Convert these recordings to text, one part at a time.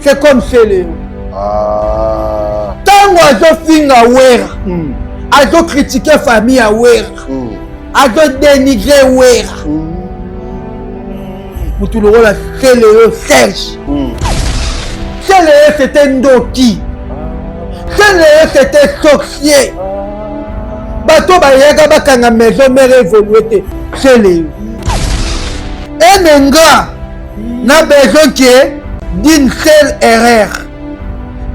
c'est comme Céléo. Tango azofinga wera, azocritiquer famille à wera, azodénigrer wera. Moutoulouro la Céléo Serge. Céléo c'était Ndoki. Céléo c'était sorcier. Bato bayaga bakanga maison mère évoluée. Céléo. Un ingrat n'a besoin d'une seule erreur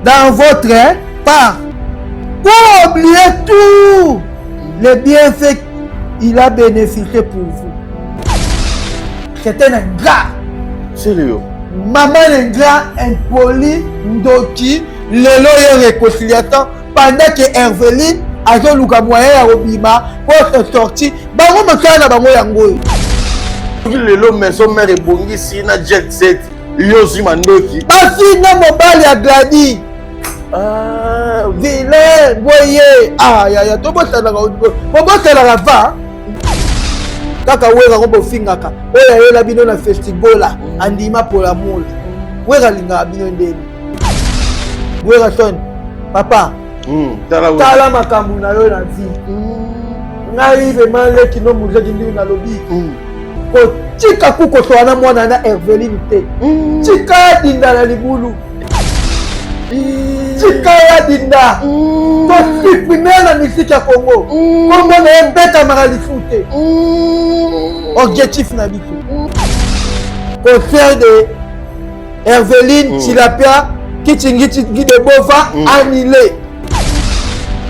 dans votre part pour oublier tout les bienfaits qu'il a bénéficié pour vous. C'est un ingrat. Sérieux. Maman ingrat, impoli, ndoki, lelo et réconciliation pendant que Herveline a joué le moyen à Robima pour se sortir. Bango mokana bango yango. Lelo maison mère ebongi si na jet set yosi mandoki basi na mobali ya Gladi vilain boye ya to botala va kaka wera ko bofingaka oya yela bino na festival andima pour la moule wera linga bino ndeni wera son papa tala makambu na yo na vie ngai vraiment le kino muzaki ndi na lobby tika kuko toana mwana na Herveline te tika dinda na libulu tika ya dinda to supprimer la musique ya Congo Congo na mbeta maralifu te objectif na biso concert de Herveline Tilapia Kichingiti de Bova annulé.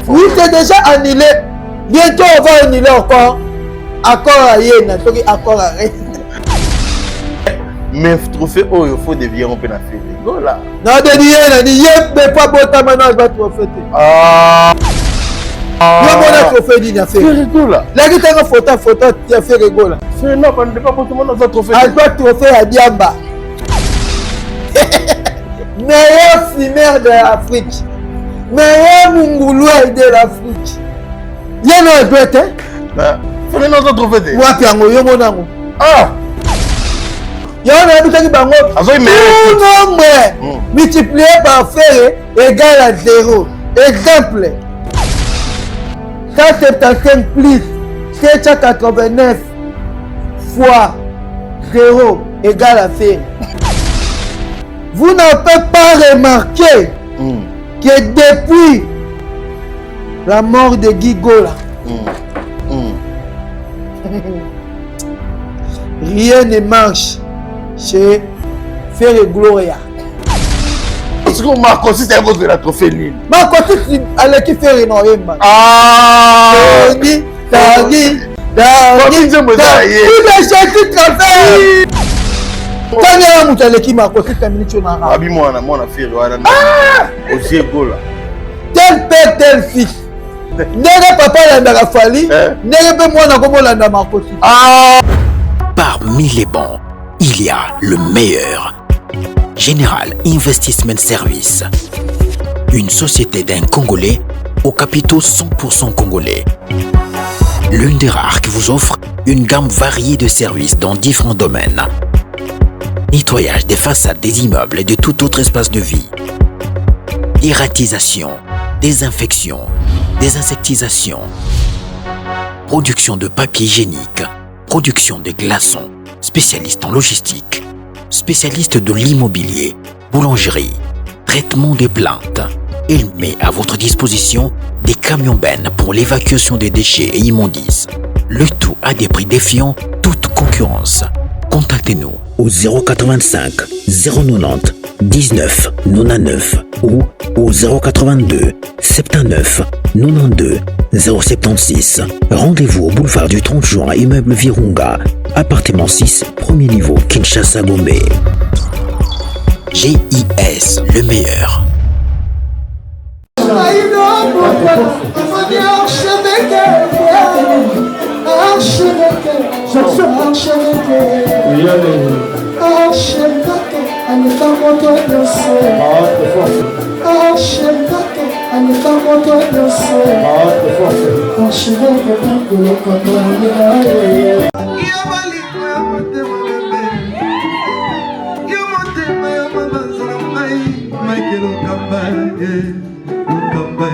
Oui, c'est déjà annulé. Bientôt on va annuler encore. Accord à Yéna, accord à Rennes. Mais trophée, oh, il faut devenir un peu la fête. Go là. Non, de Yéna, ni Yéna, mais pas bon, ta maintenant, elle va trophée. Il y a un trophée d'Yéna, il a fait. C'est là. Là, il y a une photo, il a fait rigolo là. C'est non, on ne peut pas pour tout le monde dans un trophée. Elle doit trophée à Diamba. Meilleur fumeur de l'Afrique. Meilleur mungouloua de l'Afrique. Yéna, elle doit être, hein? Fallait nous retrouver. Wapi yango yo monango. Yo na habitaki bango. Azo tout nombre multiplié par faire égal à 0. Exemple. 175 plus 789 fois 0 égale à faire. Vous n'avez pas remarqué que depuis la mort de Guy Gola, rien ne marche chez Frère Gloria. Est-ce que Marco c'est à cause de la trophée Lille? Marco c'est avec qui faire une oreille. Dani. Il est chez trophée. Quand il y a un mouton qui Marco c'est terminé sur la rame. Abi moi na faire aussi Gola. Tel père tel fils. Nega papa landaka fali, nega pe mwana komo landa makosi. Parmi les bons, il y a le meilleur. Général Investment Service. Une société d'un Congolais aux capitaux 100% congolais. L'une des rares qui vous offre une gamme variée de services dans différents domaines. Nettoyage des façades des immeubles et de tout autre espace de vie. Irratisation, désinfection, désinsectisation, production de papier hygiénique, production de glaçons, spécialiste en logistique, spécialiste de l'immobilier, boulangerie, traitement des plaintes. Il met à votre disposition des camions-bennes pour l'évacuation des déchets et immondices. Le tout à des prix défiant toute concurrence. Contactez-nous au 085 090 19 99 ou au 082 79 92 076. Rendez-vous au boulevard du 30 juin, immeuble Virunga, appartement 6, premier niveau, Kinshasa, Gombe. GIS, le meilleur. Yo Michael Okamba, Okamba,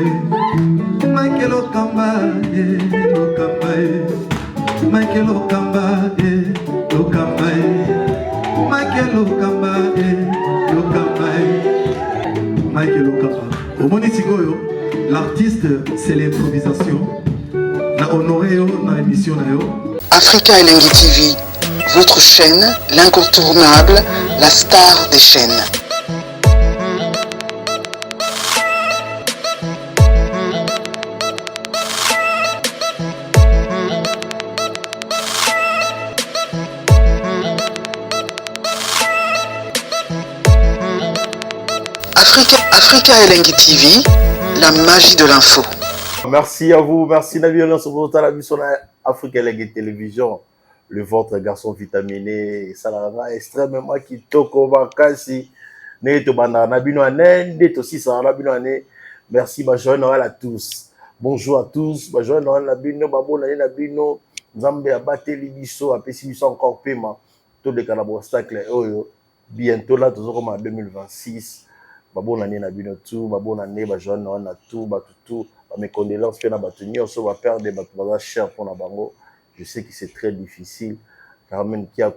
Michael Okamba, Okamba, Michael Okamba, Okamba, Michael Okamba, Okamba, Michael Okamba. Au Moni Sigoyo, l'artiste c'est l'improvisation. Na honoré dans l'émission na yo. Africa Elengi TV, votre chaîne, l'incontournable, la star des chaînes. Africa Elengi TV, la magie de l'info. Merci à vous, merci Nabi Olin sur votre télévision Africa Elengi Télévision, le votre garçon vitaminé, ça la extrêmement qui toko bakasi, ne to banda nabino anende to si ça nabino ane. Merci ba joyeux Noël à tous. Bonjour à tous, ba joyeux Noël nabino babo na nabino, Nzambe abateli biso apesi biso encore paiement. Tout le canabo obstacle oyo bientôt là toujours comme en 2026. Babon année na bino tout, babon année ba joyeux Noël na tout, ba tout. Mes condoléances pour la on va perdre des bâtiments chers pour la bango. Je sais que c'est très difficile. Car même qui a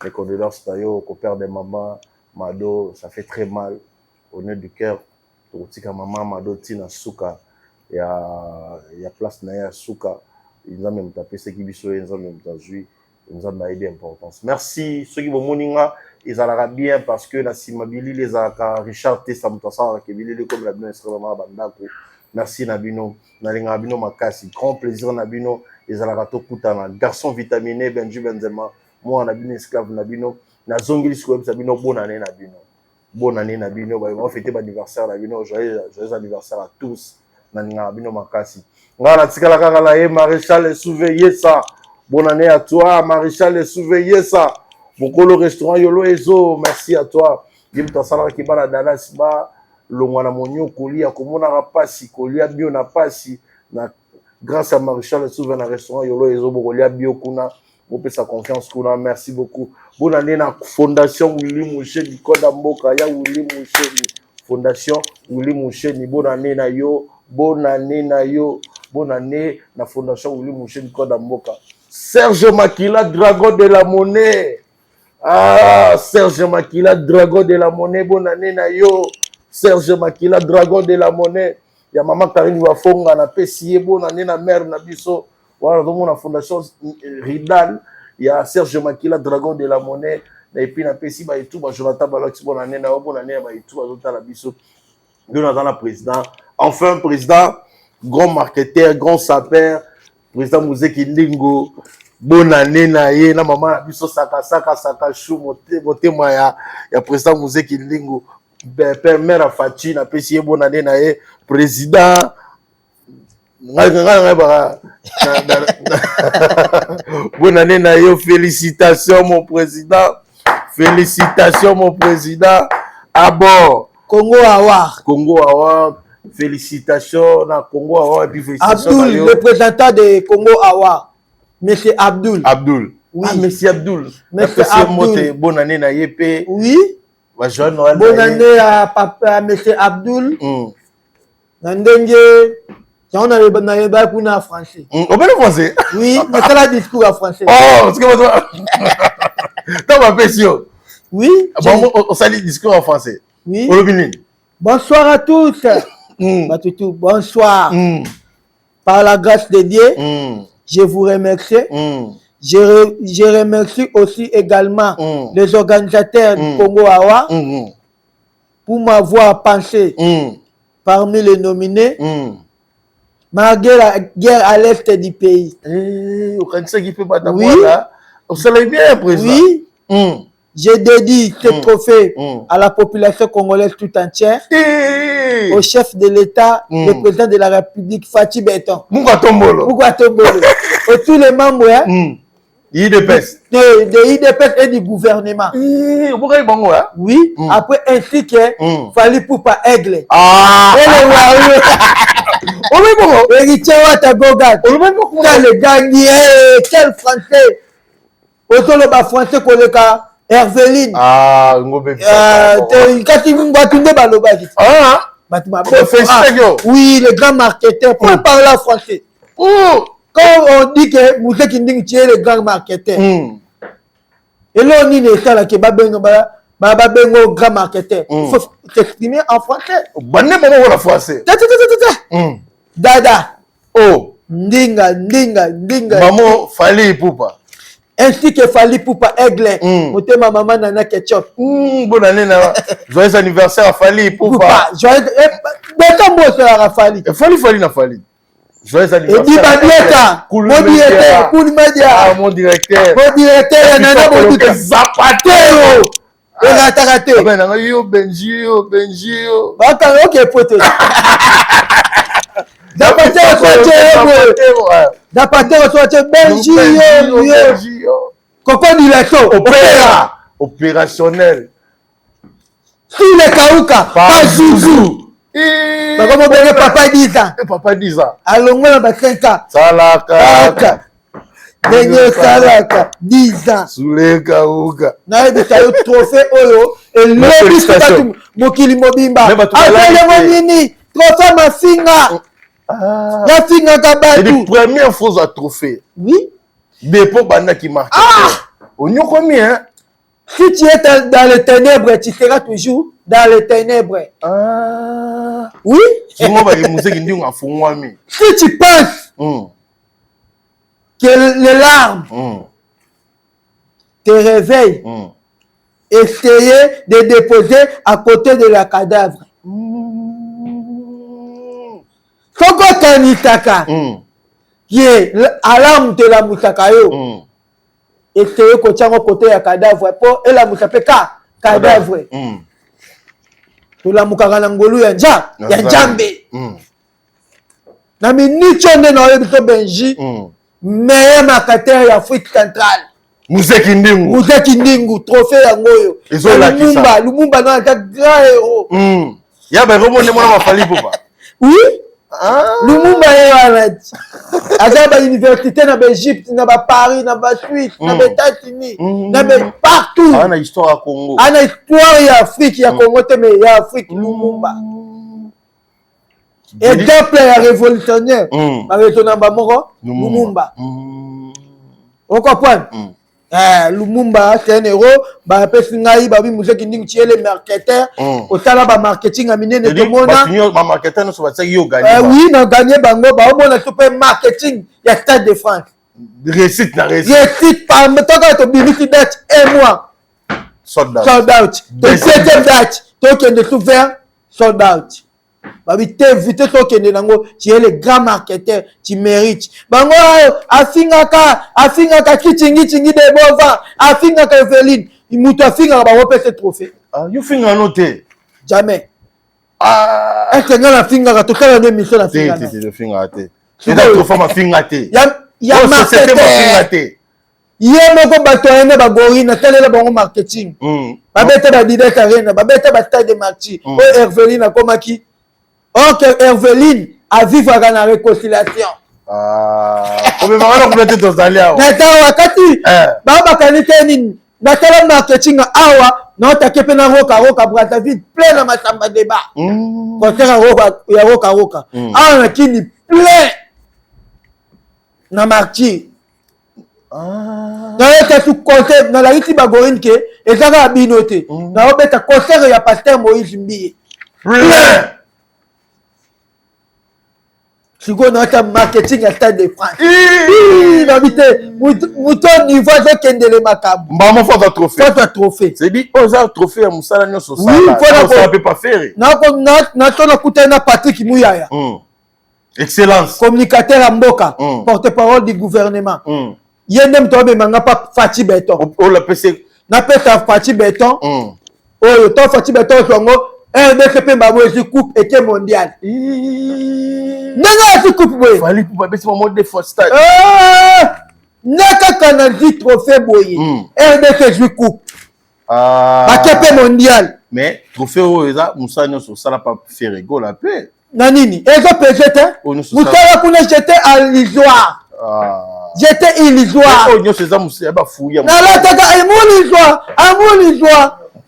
mes condoléances d'ailleurs, qu'on perd des mamans, Mado, ça fait très mal au nez du cœur. Tout petit maman Mado tina souka, il y a place na souka. Ils ont même tapé ce qui biso, ils ont même joué, ils ont aidé d'importance. Merci ceux qui vont moninga, ils allaient bien parce que la simabili les a Richard Tessa Mutasa qui vit comme la bien extrêmement bandako. Merci Nabino, Nabino Makasi, grand plaisir Nabino, les alarato Koutana, garçon vitaminé, Benji Benzema, moi Nabino esclave Nabino, Nazongili Sweb Nabino, bonne année Nabino. Bonne année Nabino, on va fêter l'anniversaire Nabino, joyeux anniversaire à tous, Nabino Makasi. Voilà, Tsikala Maréchal, surveillez ça. Bonne année à toi, Maréchal, surveillez ça. Bokolo restaurant Yolo Ezo, merci à toi. Dim Tassala Kibana Dalas Ba. Longwana monyo kolia komona rapasi kolia bio na pasi na grâce à Maréchal souvent na restaurant Yolo Ezo kolia bio kuna on peut sa confiance kuna. Merci beaucoup. Bonne année na fondation Willy Mouché du Koda Mboka ya Willy Mouché fondation Willy Mouché ni bonne année na yo, bonne année na yo, bonne année na fondation Willy Mouché du Koda Mboka. Serge Makila Dragon de la Monnaie. Ah, Serge Makila Dragon de la Monnaie, bonne année na yo. Serge Makila, Dragon de la Monnaie. Il y a maman Karine Wafonga, na PCA, bonne année, na mère, na biso. Voilà, donc on a fondation Ridal. Il y a Serge Makila, Dragon de la Monnaie. Et puis, na PCA, et tout, Jonathan Balox, bonne année, na et tout, la biso. Nous, on a la président. Enfin, président, grand marketeur, grand sapeur, président Mouzeki Ndingo. Bonne année, na ye, na maman, na biso, saka chou, moté, moya, il y a président Mouzeki Ndingo. Père mère Fati na pesi bonne année na président bonne année na yo, félicitations mon président, à bord Congo Award, félicitations na Congo Award et puis félicitations Abdul, le représentant de Congo Award, monsieur Abdul, oui. Ah, monsieur Abdul, bonne année na yepé, oui. Bonne année à papa, monsieur Abdul. Nandenge, on a le bac pour en français. On peut le français? Oui, mais c'est la discours en français. Oh, c'est comme ça. Dans ma question. Oui. Bon, on s'allie discours en français. Oui. Bonsoir à tous. Bonsoir. Par la grâce de Dieu, je vous remercie. Je remercie aussi également les organisateurs du Congo Awa pour m'avoir pensé parmi les nominés malgré la guerre à l'est du pays. Oui, je dédie ce trophée à la population congolaise tout entière, au chef de l'État, le président de la République, Fachi Beton, et tous les membres IDPS. De IDPS et du gouvernement. Oui, après ainsi que Fali Poupa Aigle. Héritier Ouattara, le gagné, quel français. Autant le français qu'on le cas, Herveline. Ah, Ngobé. Kati Mbatunde Balobaki. Ah, oui, le grand marketeur. Pourquoi parler en français? Quand on dit que Moussé Kinding tu es le grand marketeur. Et là on dit ça là que Babengo grand marketeur. Il faut t'exprimer en français. Bonne maman en français. Dada. Oh. Ndinga. Maman Fali Poupa. Ainsi que Fali Poupa Aigle. Moté ma maman Nana Ketchup. Bonne année là. Joyeux anniversaire à Fali Poupa. Joyeux. Mais comment ça a Fali? Fali na Fali. Joyeux anniversaire. Et dit Badieta. Mon directeur, Nana Botuka. Zapatero. Et raté. Ben nanga yo Benji. Baka OK pote. Zapatero soit Benji. Coco directeur. Opérationnel. Sur les Kauka. Pas Zouzou. Comment bien Papa Diza. Allons moi dans 5 ans. Salaka. Denye Salaka 10 ans. Sous les Kauka. Na ebe tayo trophée oyo et le mokili mobimba. Après nini trophée mafinga. Ya finga kabatu. C'est la première fois à trophée. Oui. Dépôt banda qui marque. On y combien? Si tu es dans les ténèbres, tu seras toujours dans les ténèbres. Oui. Si tu penses que les larmes te réveillent, essayez de déposer à côté de la cadavre. Faut que Nitaka, qui est alarme de la Moutakayo, essayez que tu aies à côté de la cadavre pour et la Moutapeka cadavre. To la Moukakana Ngolu Yanja, Yanjambe. Na minute on est dans le Benji. Meilleur marketeur d'Afrique centrale. Moussé Kindingu, trophée à Ngoyo. Lumumba non, un grand héros. Ya ben remonte moi ma Fali Poupa. Oui. Lumumba est malade. À l'université na Égypte, na Paris, na Suisse, na États-Unis, na partout. On a histoire à Congo. On a histoire ya Afrique, ya Congo mais ya Afrique Lumumba. Exemple ya révolutionnaire. Ba retona ba moko Lumumba. On comprend? Lumumba c'est un héros, ba pesingai ba bi Moussé Kindingu tu es le marketeur, au tala ba marketing a minene to mona. Ba marketeur no so ba yo gagner. Oui, na gagner bango ba mona to pe marketing ya Stade de France. Réussite par metaka to biliki date un mois. Sold out. Deuxième date, to kende souverain sold out. Babi t'invite to kende nango, tu es le grand marketeur, tu mérites. Bango afingaka kitingi de bova, afingaka Eveline, imuto afingaka ba repese trophée. You finga noté. Jamais. Est-ce que la fingaka to kala de mission la fingaka. C'est finga té. C'est la trophée ma finga té. Ya marketeur. Yemoko bato ene bagori na tele bango marketing. Babete ba direct arena, babete ba stade de marché. O Herveline akomaki. Ok, Herveline a vivre à la réconciliation. Comment on va mettre dans alliés? D'accord, wakati. Baba kanite nini? Na tele marketing awa, na otakepe na roka Brazzaville plein na masamba débat. Concert ya roka. Na kini plein na marché. Na yete tout concert na la iti bagorine ke ezaka abinote. Na obeta concert ya pasteur Moïse Mbiye. Plein. Sigo notre marketing à Stade de France. Mouton niveau de Kendele Makabou. Maman faut un trophée. Faut un trophée. C'est dit, on a un trophée à Moussala Nyo Sosa. Oui, ça ne peut pas faire. Na Patrick Mouyaya. Excellence. Communicateur à Mboka. Porte-parole du gouvernement. Yendem Tobe Manga pas Fati Beton. Oh la PC. Na peta Fati Beton. Oh le temps Fati Beton Songo. RDCP Mbamoezi coupe équipe mondiale. Nanga si coupe boy. Fali pour pas mode de force stade. Naka kanadi trophée boy. RDC joue coupe. Équipe mondiale. Mais trophée oza Moussa Nyo Sosa la pas faire rigole la paix. Nanini, ezo PGT. Moussa kuna jeté à l'isoire. J'étais illusoire. Oh, c'est ça, c'est pas fouillé.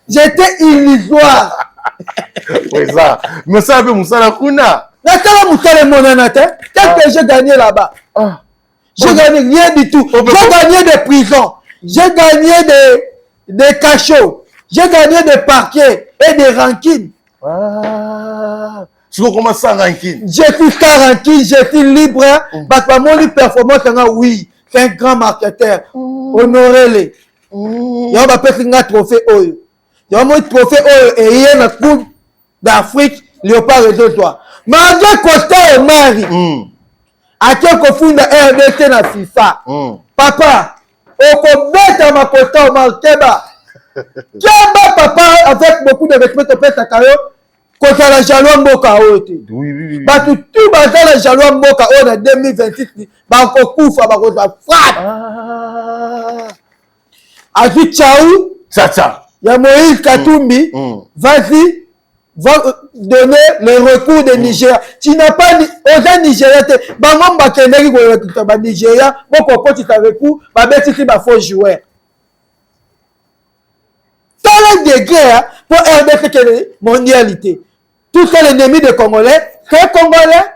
J'étais illusoire. Oui, ça. Mais ça, c'est Moussala Kuna. Qu'est-ce que j'ai gagné là-bas? J'ai gagné rien du tout. J'ai gagné des prisons. J'ai gagné des cachots. J'ai gagné des parquets et des rankines. Ah. Tu commences sans rankine. Je suis sans rankine, je suis libre. Parce que mon performance, oui, c'est un grand marketeur. Honorez-les. Il y a un trophée Oyo. Il y a un trophée Oyo et il y a une coupe d'Afrique, Léopard et deux toits. Malgré Costa et Marie, à quelques fous de RDC na FIFA. Papa, au combat ma Costa au Marqueba. Keba papa avec beaucoup de respect au père Takayo. Quand la jaloux mboka ote. Oui. Bah tout bazar la jaloux mboka on a 2026 ba ko kufa ba ko frappe. Azu Tchaou. Ça. Il y a Moïse Katumbi. Vas-y, va donner le recours de Nigeria. Tu n'as pas aux Nigeria te ba ngomba kendeki ko ba Nigeria, boko ko tu ta recours, ba beti ba faux joueur. Quel degré pour RDC quelle mondialité. Tout ça l'ennemi des Congolais, c'est Congolais.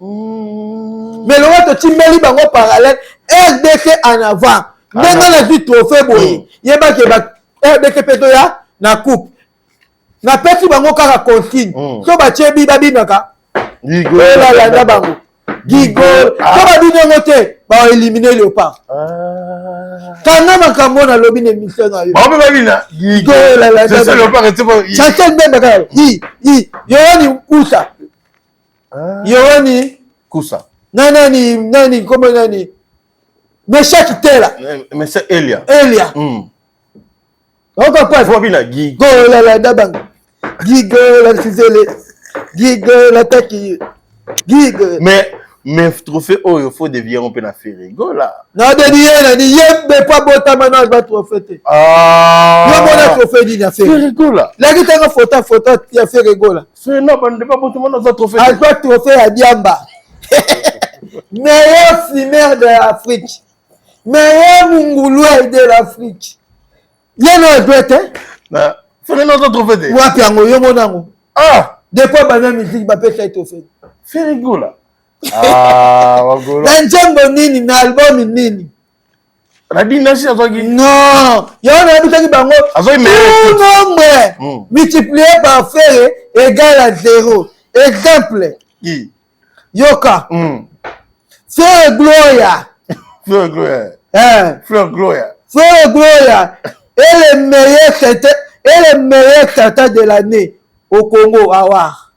Mais le reste, tu mets le parallèle, RDC en avant. Même dans la vie trophée, il y a pas RDC Petoya, na coupe. Na petit bango kaka continue. So ba chebi babi naka. Gigo. La bango. Gigo. So ba bi ngote, ba éliminer Léopard. Kana makambo na lobi ne mission na yo. Ba be babi na. Gigo. C'est ça Léopard était pas. Chacun ben bakala. Yoroni Kusa. Yoroni Kusa. Nani comment nani? Mesha Kitela. Mais c'est Elia. On va pas Faut bien Gigo. la dabango. Gigo la Sizele. Gigo la taki. Gigo. Mais trophée oh il faut devenir un peu na Ferrigo là. Na de ni yembe pas bota manage ba trophée. Yo bona trophée ni na Ferrigo là. La qui t'a photo ya Ferrigo là. C'est non pas bota manage trophée. A toi trophée à Diamba. Meilleur fumeur de l'Afrique. Meilleur mungulu de l'Afrique. Yeno doit Na fais notre trophée. Wapi yango yo monango. Depuis bana musique ba pesa trophée. Ferrigo là. Wagolo. Njembo nini na album nini? La dynastie azoki. Non, yona bitaki bango. Azoki nombre multiplié par faire égal à 0. Exemple. Qui? Yoka. Frère Gloria. Frère Gloria. Frère Gloria. Frère Gloria est le meilleur tata de l'année au Congo Awar.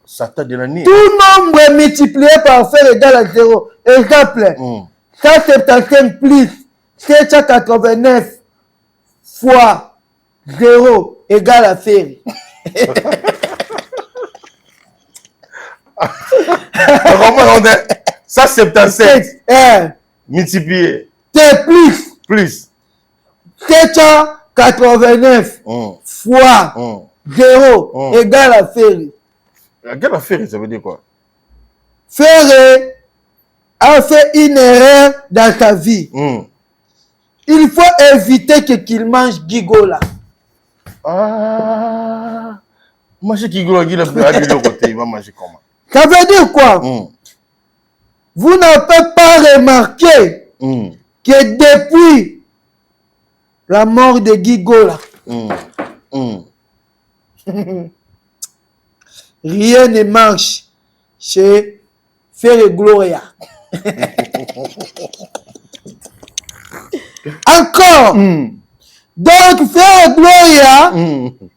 Satan de l'année. Tout nombre multiplié par faire égal à 0. Exemple. 175 plus 789 fois 0 égale à faire. Comment on dit 177 multiplié. C'est plus 789 fois 0 égale à faire. Quelle affaire, ça veut dire quoi? Faire a fait une erreur dans ta vie. Il faut éviter qu'il mange Gigola. Manger Gigola, il va manger comment? Ça veut dire quoi? Vous n'avez pas remarqué que depuis la mort de Gigola, rien ne marche chez Frère Gloria. Encore. Donc, Frère Gloria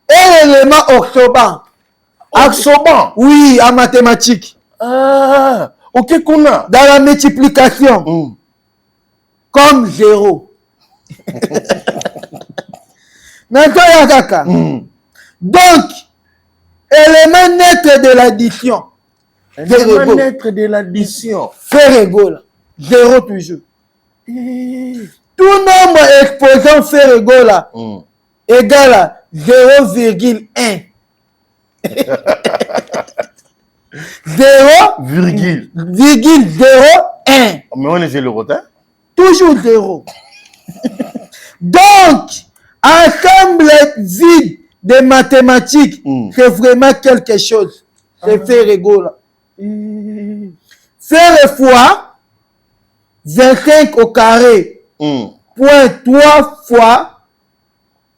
est l'élément oxoban. Oxoban? Oui, en mathématiques. Ok, qu'on a. Dans la multiplication. Comme 0. Donc, élément net de l'addition. Élément net de l'addition. Faire égal. 0 toujours. Tout nombre exposant faire égal égale à 0,1. 0,01. 1. Mais on est le retard. Toujours 0. Donc, ensemble vide de mathématiques, c'est vraiment quelque chose. C'est faire égaux. Faire fois 25 au carré, point 3 fois,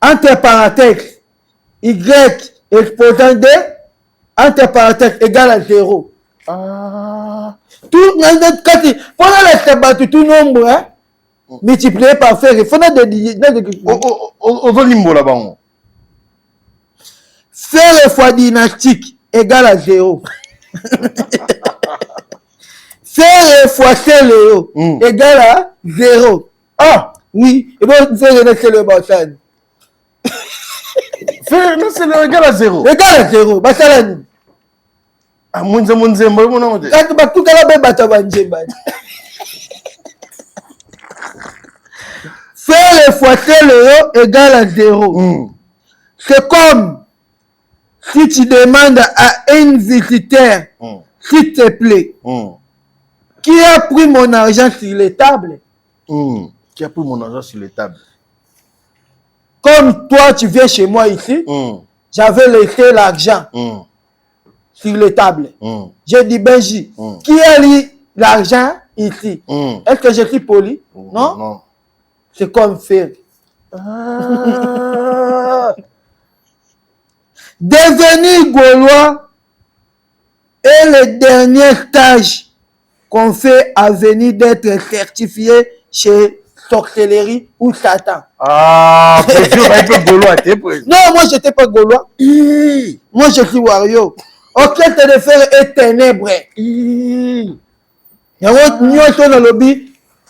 entre parenthèses, y exposant de, entre parenthèses, égal à 0. Tout, pendant la tabac, tout nombre, hein, multiplié par faire, il faut là-bas. Faire fois dynastique égal à 0. Faire fois Téléo égal à 0. Ah, oui, et bon, faire le Bassan. Faire c'est égal à 0. Égal à 0, Bassan. Ah, mon Zembo, mon nom. Tout à l'heure, Bataban. Faire fois Téléo égal à 0. C'est comme si tu demandes à un visiteur, s'il te plaît, qui a pris mon argent sur les tables? Qui a pris mon argent sur les tables? Comme toi, tu viens chez moi ici, j'avais laissé l'argent sur les tables. J'ai dit, Benji, qui a mis l'argent ici? Est-ce que je suis poli? Non? Non. C'est comme faire. Devenir Gaulois est le dernier stage qu'on fait à venir d'être certifié chez sorcellerie ou Satan. Ah, tu vas être Gaulois, t'es prêt? Non, moi je n'étais pas Gaulois. Moi je suis Wario. Ok, c'est de faire est ténèbre.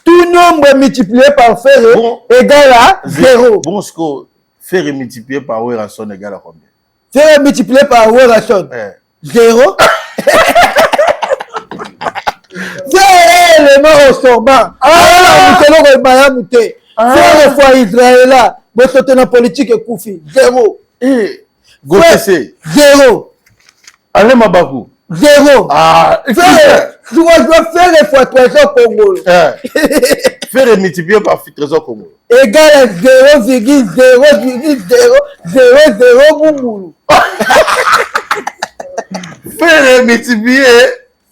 Tout nombre multiplié par faire égal à 0. Bon, ce que faire multiplié par Werason égal à combien? Faire multiplié par Werason 0. Faire élément au sorbant. Faire fois Israël, votre dans politique et Koufi 0. Gotese 0. Allez Mabakou 0. Ah, tu dois faire fois trésor Congo. Faire multiplié par trésor Congo égal à 0,0,000 Moumoulou. Faire multiplié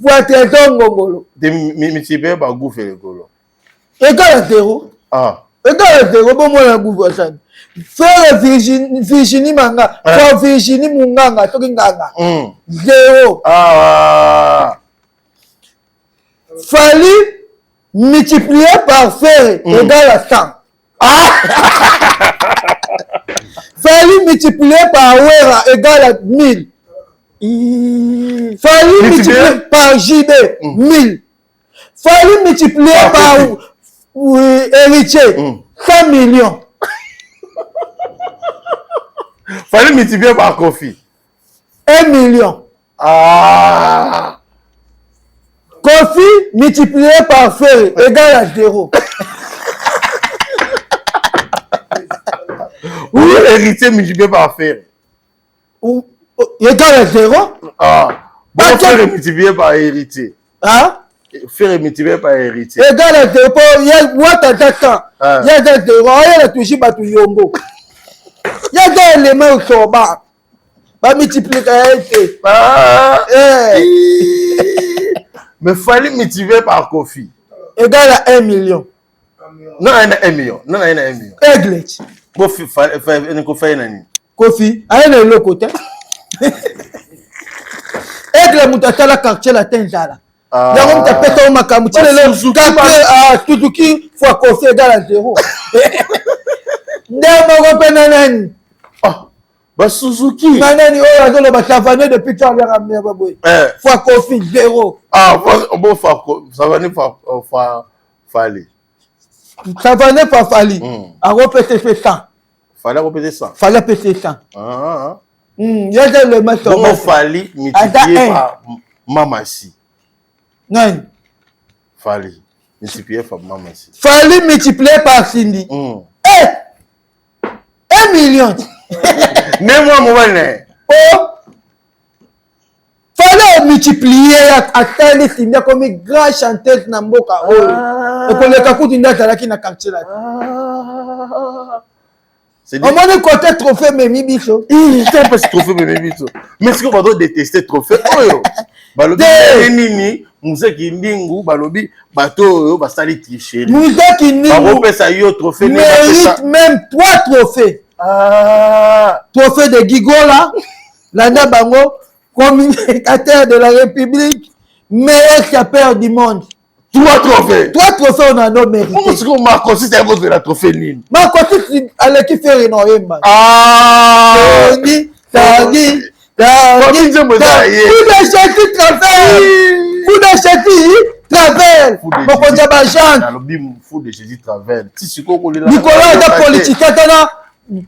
fois trésor Ngongolo. Multiplié par Gouffe et Golo. Égal à 0. Ah. Égal à 0, bon, moi, la Gouffe. Faire Virginie Manga. Fois Virginie Munganga. 0. Ah. Fallu multiplier par faire égal à 100. Fallu multiplier par Wera égal à 1000. Fallu multiplier par JB 1000. Fallu multiplier par héritier 100 millions. Fallu multiplier par Kofi 1 million. Ah. Kofi multiplié par Ferré égal à 0. Ou héritier multiplié par Ferré égal à 0. Ah. Bon, Ferré multiplié par héritier. Hein? Ferré multiplié par héritier. Égal à 0. Il y a il y a 0. Il y a toujours pas tout yombo. Il y a des éléments au soba. Pas multiplier. Mais fallait multiplier par Kofi égal à 1 million. Non, il y a 1 million. Non, il y a 1 million. Aigle. Kofi, Kofi, il y a le côté. Aigle, moutata la quartier la tenzala. Il y a un tapé au Makamu. Suzuki fois Kofi égal à 0. N'est-ce pas Suzuki. Nanani, on a savané depuis que tu as ramené Baboui. Fois Kofi 0. Ah, bon, savané fallait. Savané pas fallu. À répéter 100. Fallait répéter ça. Fallait péter 100. Il y a des éléments. Bon, fallait multiplier par Mamassi. Non. Fallait multiplier par Mamassi. Fallait multiplier par Cindy. 1 million. Mais moi, mon Oh! Fallait multiplier atteindre Cindy comme grand chanteuse na mboka oyo. Et pour le kakuti ndazalaki na quartier là. C'est On m'a côté trophée Memi Biso. C'est pas ce trophée Memi Biso. Mais est-ce qu'on va détester trophée oyo? Balobi nini Muzeki Ndingu balobi bato oyo basali tricher. Muzeki Ndingu pesa yo trophée mérite même 3 trophées. Trophée de Gigola, Landa Bango, communicateur de la République, meilleur capeur du monde. 3 trophées. 3 trophées on a nos mérités. Comment est-ce qu'on m'a consisté à cause de la trophée Nine? Ma consiste à l'équipe faire une oreille. Tangi. Vous d'achetez travers. Vous d'achetez travers. Pourquoi tu as pas Jean? Fou de Jésus travers. Nicolas est politique.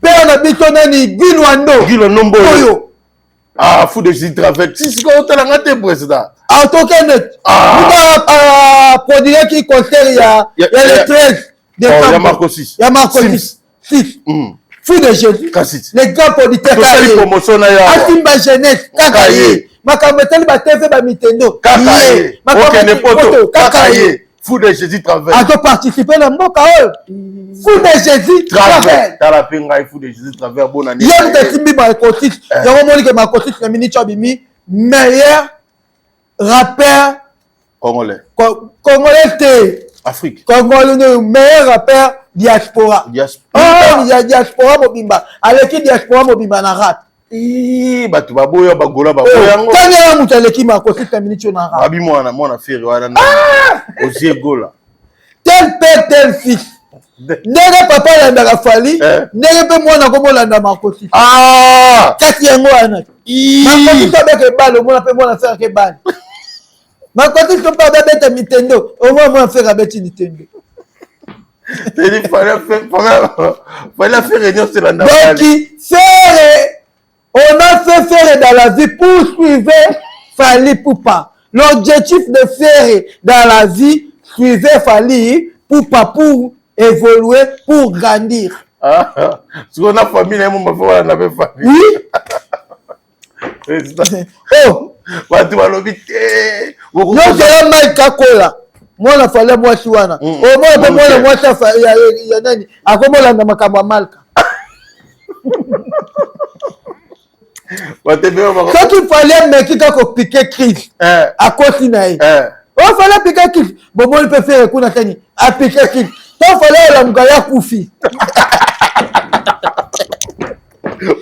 Père na bitona ni Guilwando. Guilwando. Ah, fou de Jésus travers. Si c'est quoi tu as te président. En tout cas net. Vous produire qui concerne il y a les 13 de il y a Marco 6. Il y a Marco 6. Fou de Jésus. Les grands producteurs Kakaye. Promotion na ya. Atimba jeunesse Kakaye. Makambeteli ba TV ba Mitendo. Kakaye. OK ne poto. Kakaye. Fou de Jésus travers. A participer dans mboka oyo. Fou de Jésus travers. Tala penga fou de Jésus travers bonne année. Yem de Simbi ba Kotis. Yango moni ke ma Kotis na mini Chabimi meilleur rappeur congolais. Congolais Afrique. Congolais meilleur rappeur diaspora. Il y a diaspora mobimba. Aleki diaspora mobimba na rap. Batu baboya bagola baboya ngo. Tanya mutu aleki ma Kotis na mini na rap. Abi mwana feri wana na. Osie gola. Tel père tel fils. Ndenge papa landaka fali, ndenge pe mwana komolanda Makosi. Kati yango wana. Makosi to beke balo, mwana pe mwana faire ke balo. Makosi to pa beta mitendo, au moins mwana faire beti mitendo. Il fallait faire réunion sur la Donc faire, on a fait faire dans la vie pour suivre Fali Poupa. L'objectif de faire dans la vie, suivre Fali Poupa pour évoluer, pour grandir. Si on a famille, on a famille. Oui. Oh, tu vas l'obiter. Non, c'est un mal kakola. Moi, la fallait moi si wana. Au moins, moi, ça fait. Il y a nani. À comment la namakamba malka. Quand il fallait me quitter pour piquer crise. À cause d'inaï. Il fallait piquer crise. Bon, moi, il peut faire un tani. À piquer crise. Il fallait la mgaya koufi. Le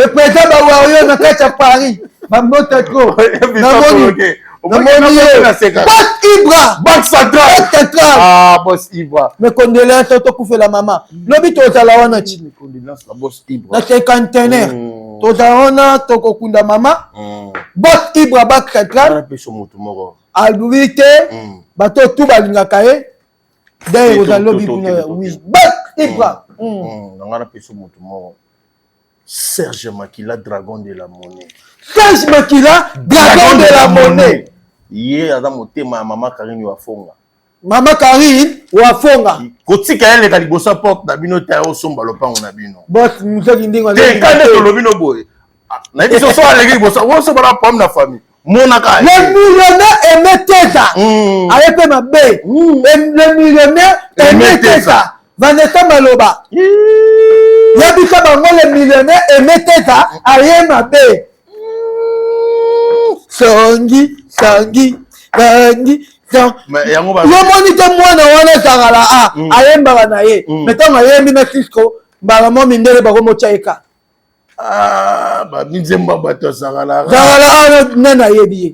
président Bawario na kati ya Paris. Bamota trop. Banque centrale. Ah, boss Ibra. Mes condoléances à toi la maman. Lobi to tala wana chi. Mes condoléances la boss Ibra. Na cinquantenaire. To tala to kokunda mama. Boss Ibra Banque centrale. Albuite. Bato tout balingaka ye. D'ailleurs aux lobi kuna oui. Banque Ibra. Ngana peso moto moko. Serge Makila, dragon de la monnaie. Serge Makila, dragon de la monnaie. Hier, Adam Otema, maman Karine Wafonga. Maman Karine Wafonga. Kotika elle est libosa porte d'abino tayo somba lopa on abino. Boss, muso kindingo. Te kande to lobino boy. Na biso so alegi libosa, wo so bala pom na famille. Monaka. Le millionnaire aimait Tesa. Avec ma bé. Le millionnaire aimait Tesa. Vanessa Maloba. Yabika bango le millionnaire aimait Tesa. Aye ma bé. Sangi. Mais yango ba. Yo monite mwana wana sangala ayembaka na ye. Metango ayembi na Cisco, mbala mo mindele bako mochaika. Ba minzemba bato sangala. Sangala nana yebi.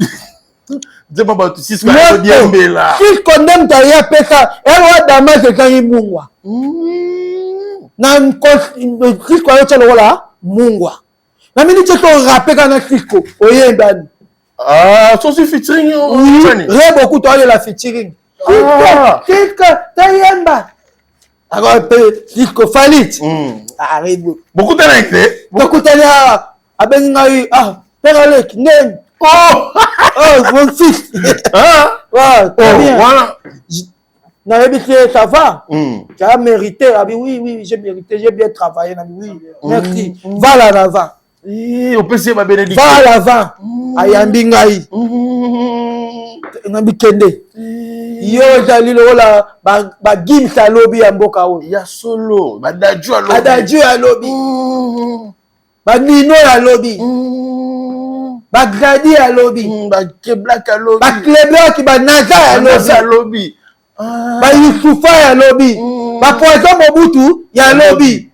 Nzemba bato Cisco ko diembela. Cisco ndem ta ya pesa, elwa dama se kangi mungwa. Na Cisco yo chalo wala mungwa. Na mini cheto rapeka na Cisco oyembani. So c'est featuring. Très beaucoup de la featuring. Cisco, Tayamba. Alors, Cisco Falit. Beaucoup de l'acte. Beaucoup de la. Abengaï. Peralek, Nen. Mon fils. Voilà. Ça va. Tu as mérité. Oui, j'ai mérité. J'ai bien travaillé. Oui, merci. Va là l'avant. On peut se ma bénédiction. Va à l'avant. Ayambi ngai. Nabi kende. Yo jali lo la ba gimsa lobby ya mboka o. Ya solo. Ba daju alobi. Adaju ya lobby. Ba nino ya lobby. Ba gradi ya lobby. Ba keblak ya lobby. Ba kleblak ba naza ya lobby. Ba yusufa ya lobby. Ba poison mobutu ya lobby.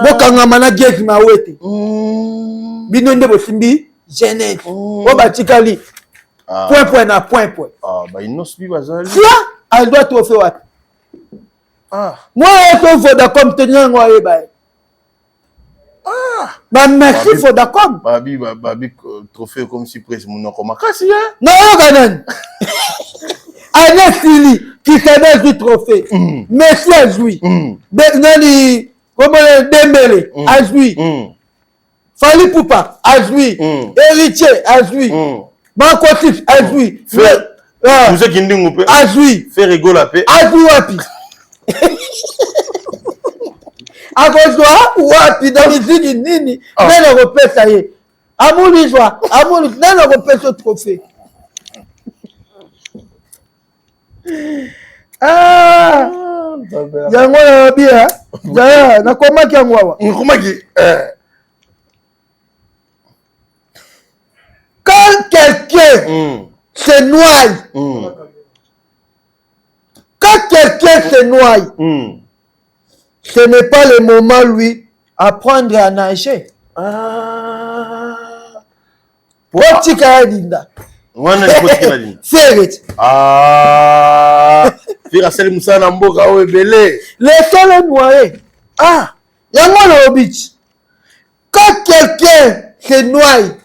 Bokanga mana gezi mawete. Bino nde bosimbi jeunesse. O batikali. Point na point. Bah il n'ose plus bazali. Ça, elle doit tout faire. Moi, je suis Vodacom tenir moi et bah. Bah merci Vodacom. Babi trophée comme si presque mon nom comme kasi hein. Non, ganan. Anesthésie qui connaît du trophée. Merci à jouer. Nani comment Dembélé à jouer. Fali Poupa à jouer. Héritier à jouer. Bancotif à jouer. Vous êtes qui nous peut à jouer. Faire rigoler la paix. À jouer wapi. À cause de wapi dans les îles nini. Nene repère ça y est. Amouli joie. Amouli nene repère ce trophée. Yango ya bien. Ya na koma ki yango wa. Koma ki Quand quelqu'un se noie, quand quelqu'un se noie, ce n'est pas le moment, lui, apprendre à nager. Potika dinda. Wana ni potika dinda. C'est Fira sel musa na mboka o ebele. Laissez-le noyer. Yango le beach. Quand quelqu'un se noie,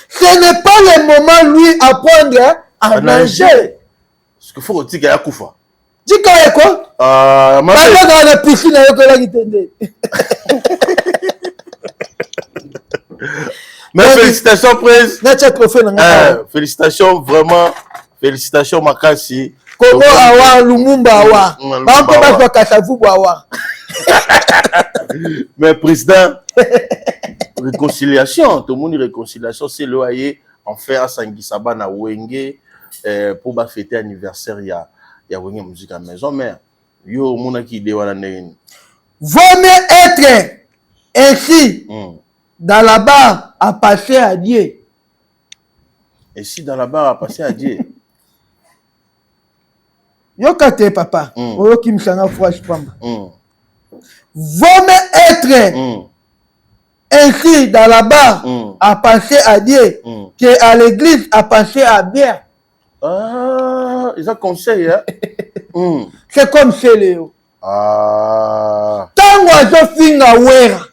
ce n'est pas le moment, lui, apprendre à nager. Parce qu'il faut que tu aies koufa. Dis quoi? Dans la piscine, mais félicitations, Prince. Félicitations, vraiment. Félicitations, Makasi. Congo awa, Lumumba awa. Bampo Kasavubu awa. Mais président, réconciliation, tout le monde réconciliation, c'est le loyer en fait à Sangisaba na Wenge pour fêter anniversaire il y a Wenge musique à maison mais yo mona ki de wana ne. Vaut mieux être ainsi dans la barre à passer à Dieu. Et si dans la barre à passer à Dieu. Yo kate papa, oyo ki msanga froid pamba. Vaut mieux être ainsi dans la barre à penser à Dieu que à l'église à penser à bien. Ils ont conseil hein. C'est comme c'est Léo. Tant oiseau finga wera.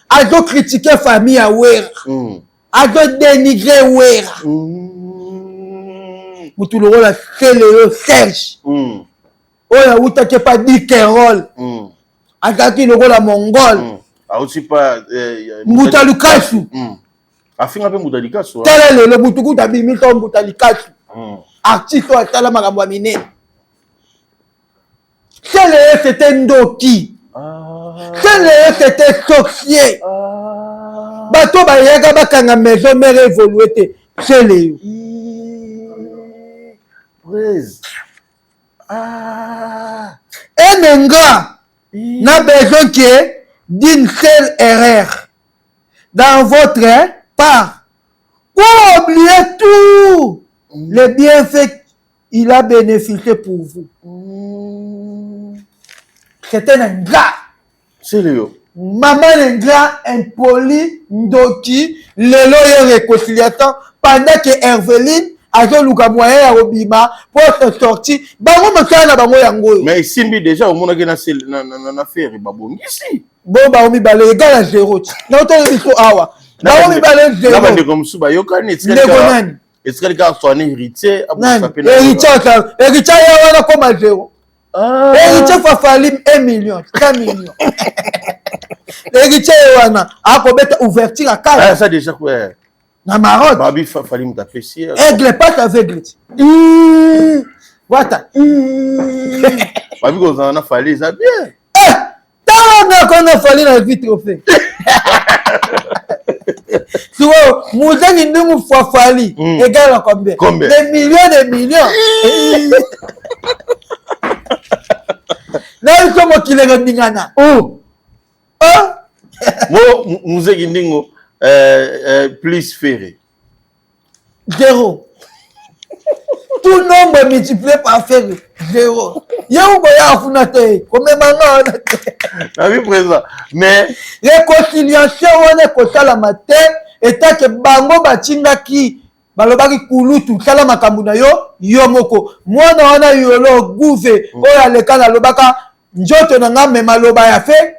Azo critiquer famille à wera. Azo dénigrer wera. Moutou le rôle c'est Léo Serge. Oya outa ke pas dit Kérol. Azaki le rôle à Mongol. Aussi pas Moutalikasu. Afinga pe Moutalikasu. Tala le Moutuku tabi mito Moutalikasu. Artiste à tala makambo mine. Celle c'était Ndoki. Celle c'était sorcier. Bato ba yaga bakanga maison mère évolué te. Celle Praise. Un gars n'a besoin que d'une seule erreur dans votre part pour oublier tout les bienfaits qu'il a bénéficié pour vous. C'est un gars. C'est Léo. Maman un gars impoli, Ndoki, lelo et réconciliation pendant que Herveline a joué le moyen à Obima pour se sortir. Bango mosala bango yango. Mais Simbi déjà au monde qui na affaire babongi ici. Bon ba omi balé égal à 0. Na auto biso awa. Ba omi balé 0. Na bande comme suba yokani est-ce que le gars soit héritier héritier wana comme 0. Héritier fa fali 1 million, 3 millions. Héritier wana a ko beta ouverture à 4. Ça déjà quoi. Na marotte. Babi fallait me t'apprécier. Aigle, pas aveugle. Wata. Babi qu'on en a fallu, ça bien. Qu'on a fallu dans la vie trophée. Tu vois, Moussa qui nous fois fallu. Égal à combien? Des millions. Là, ils sont qui les rendingana. Oh. Moi, Moussa qui nous plus ferré. 0. Tout nombre multiplié par faire 0. Il y a un boyard founaté. Combien maintenant? La vie présente. Mais réconciliation, on est comme ça la matin. Et tant que bango batinga ki balobaki kulutu sala makambo na yo moko. Mwana wana yolo gouve oya leka na lobaka njoto na nga me maloba ya fe.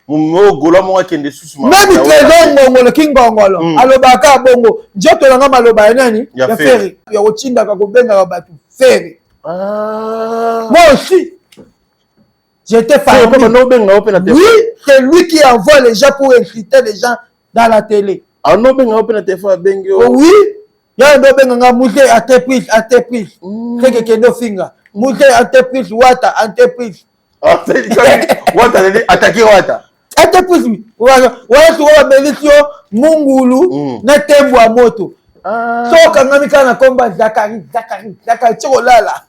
Mo gola mo akende susu ma. Même trésor ngongolo kingongolo alobaka bongo njoto na nga maloba ya nani ya fere ya otinda ka kobenga batu fere. Moi aussi j'étais parmi. Oui, c'est lui qui envoie les gens pour inciter les gens dans la télé. Ah non, ben on peut faire bengo. Oui, il y a un benga mouté entreprise. C'est que kendo finga. Mouté entreprise wata entreprise. Ah, wata attaquer wata. Entreprise oui. Wala tu wa belisio mungulu na tembo a moto. So kangami kana komba Zakari tiko lala.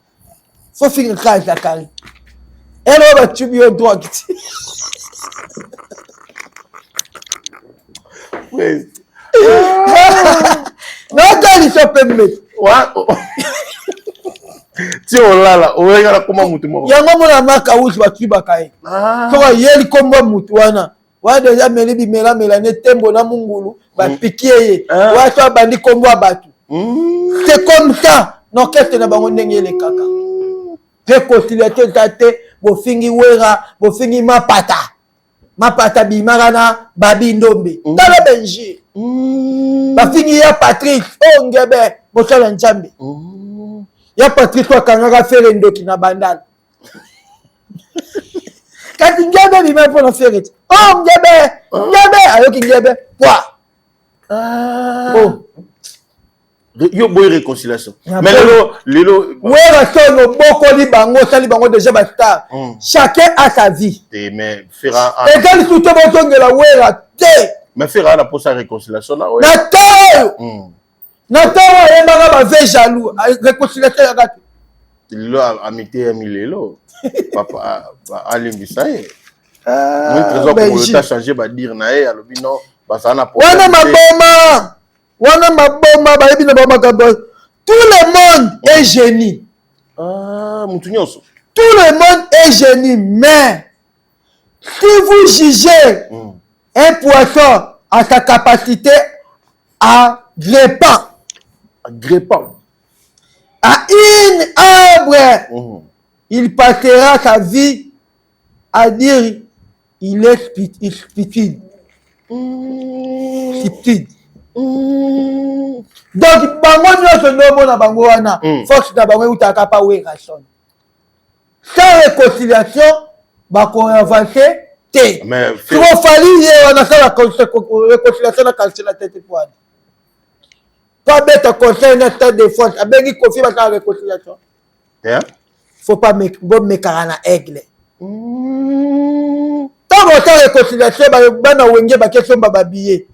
Faut finga ka Zakari. Elle va tuer au droit. Non, il se peut mettre. Si on l'a là, on regarde comment mutu mo. Ya ngamo na maka uzi wa kiba kai. So yeli kombo mutu wana. Wa deja meli mela ne tembo na mungulu ba pikier. Wa so bandi kombo abatu. C'est comme ça. Non qu'est-ce na bango ndenge le kaka. Réconciliation tate bo fingi wera, bo fingi mapata bimarana babi ndombe. Tala benji. Ba fingi ya Patrice ngebe bo sala njambe. Ya Patrice wa kangaka fere ndoki na bandala. Kati ngebe bima po na fere. Ngebe ayoki ngebe. Kwa. Yo boy réconciliation. Mais lelo wera sono boko li bango déjà basta. Chacun a sa vie. Mais fera et quand tout le monde la wera te. Mais fera la pour sa réconciliation là. Natao yembanga ba ve jaloux réconciliation ya gatu. Lelo amité milelo. Papa alimbisa ye. Moi trésor pour le ta changer ba dire na ye alobi non ba ça na pour. Wana maboma bayebi na bamakambo. Tout le monde est génie. Mutu nyonso. Tout le monde est génie, mais si vous jugez un poisson à sa capacité à grépant à une arbre, il passera sa vie à dire il est stupide. Donc bango nyonso ndomo na bango wana force na bango utaka pa wera son. Sans réconciliation bako avancer te. Mais tu vas falloir on a ça la réconciliation na cancer la tête pour aller. Pas bête conseil na stade de force abengi confier ba la réconciliation. Faut pas me karana aigle. Tant que réconciliation ba na wenge ba question ba babiller.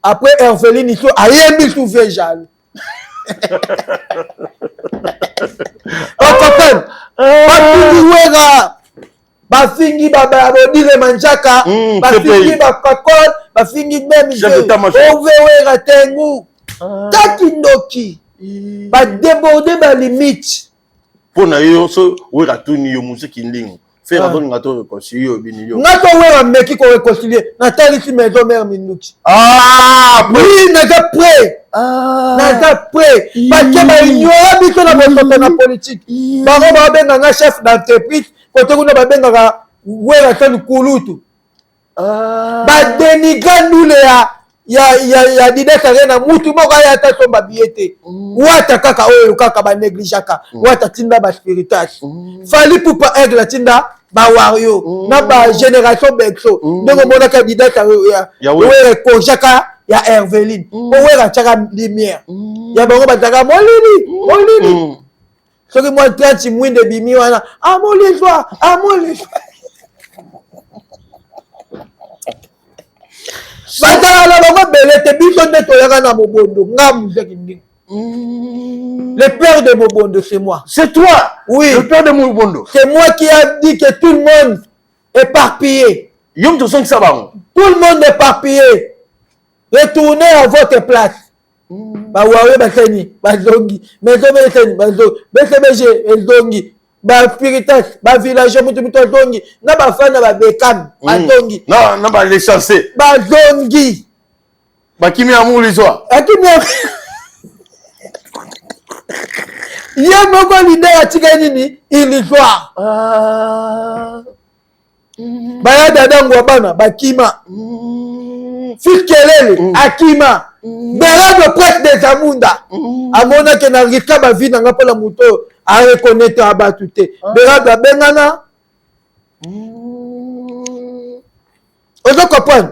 Après Herveline il a yembi sous végal. On comprend. Bafingi dire manjaka, bafingi bakakol, bafingi même ovewera tengu. Takindoki. Ba déborder ba limite. Pour na yo so wera tuni yo musiki ndingo. Faire avant ngato réconcilier obinio. Ngato wera meki ko réconcilier. Natali si maison mère minuti. Oui, n'est-ce prêt. N'est-ce prêt. Parce que ba ignorer biso na bosoto na politique. Bango ba benga nga chef d'entreprise, kote kuna ba benga ka wera tenu kulutu. Ba dénigrer nous ya dideka rena mutu moko ya ta somba biete. Wata kaka oyo kaka ba négligaka. Wata tinda ba spiritage. Fali pour pas aigle tinda ba wario na ba génération bexo. Donc mona ka dideka ya wera ko jaka ya Herveline owera chaka lumière ya bango bataka molili soki mwa 30 mwinde bimi wana amolizwa batala na bango belete biso nde toyaka na mobondo nga muzeki ndingi. Le père de Mobondo, c'est moi. C'est toi? Oui. Le père de Mobondo. C'est moi qui a dit que tout le monde éparpillé. Tout le monde éparpillé. Retournez à votre place. Ba wawe baseni, bazongi, mezo beseni, bazo, BCBG, ezongi, ba Piritas, ba village mutu zongi, na ba fana ba Bekam, bazongi. Non, ba les chasser. Bazongi. Ba kimi amour les soirs. Akimi ye moko leader atika nini ilizwa baya dadangu bana bakima fikelele akima berado prêtre des amunda amona ke na rika ba vie nanga pola muto a reconnaître abatu te berado abengana ozo comprendre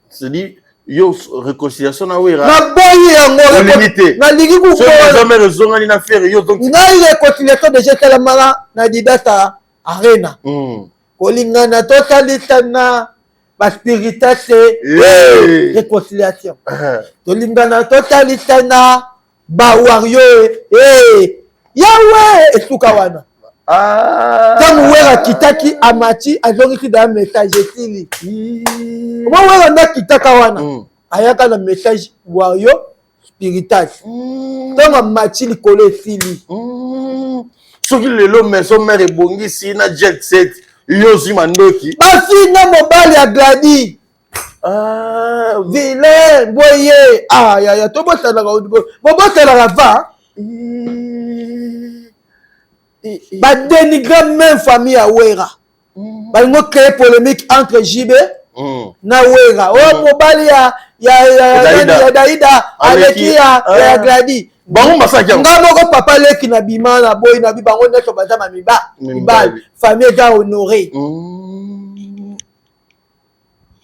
c'est dit yo réconciliation na wera na boyi yango na ligi ku ko jamais raison ni na faire yo donc na réconciliation de jetela mara na didata arena kolingana totalitana ba spiritate réconciliation tolingana totalitana ba wario yawe esuka wana tangu wera kitaki amati azongisi da message etili mo wera nda kitaka wana ayaka na message wayo spiritage tangu amati likolo etili soki lelo maison mère ebongisi na jet set yo zima ndoki basi na mobali ya gladi vilain boye ya tobotelaka va dénigrer même famille à Wera. Ils ont créé polémique entre JB na Wera. Oh, mobali ya Daïda avec ya Gladi. Bon, masaka. Ngamo papa leki na bima na boy na biba on neto bazama mibal. Famille ga honoré.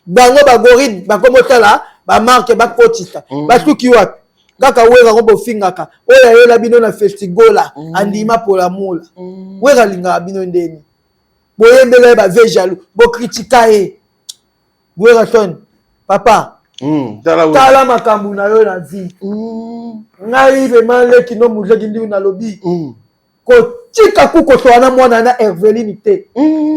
Bango bagoride bakomotala ba marque ba kotita. Ba tuki wapi. Kaka wera ko bofingaka oya yela bino na festigola andima pola mula wera linga bino ndeni boyembele ba vejalu bo kritika wera ton papa tala makambu na yo na vie ngai vraiment leki no muzeki ndi na lobi ko tika kuko to ana mwana na Herveline te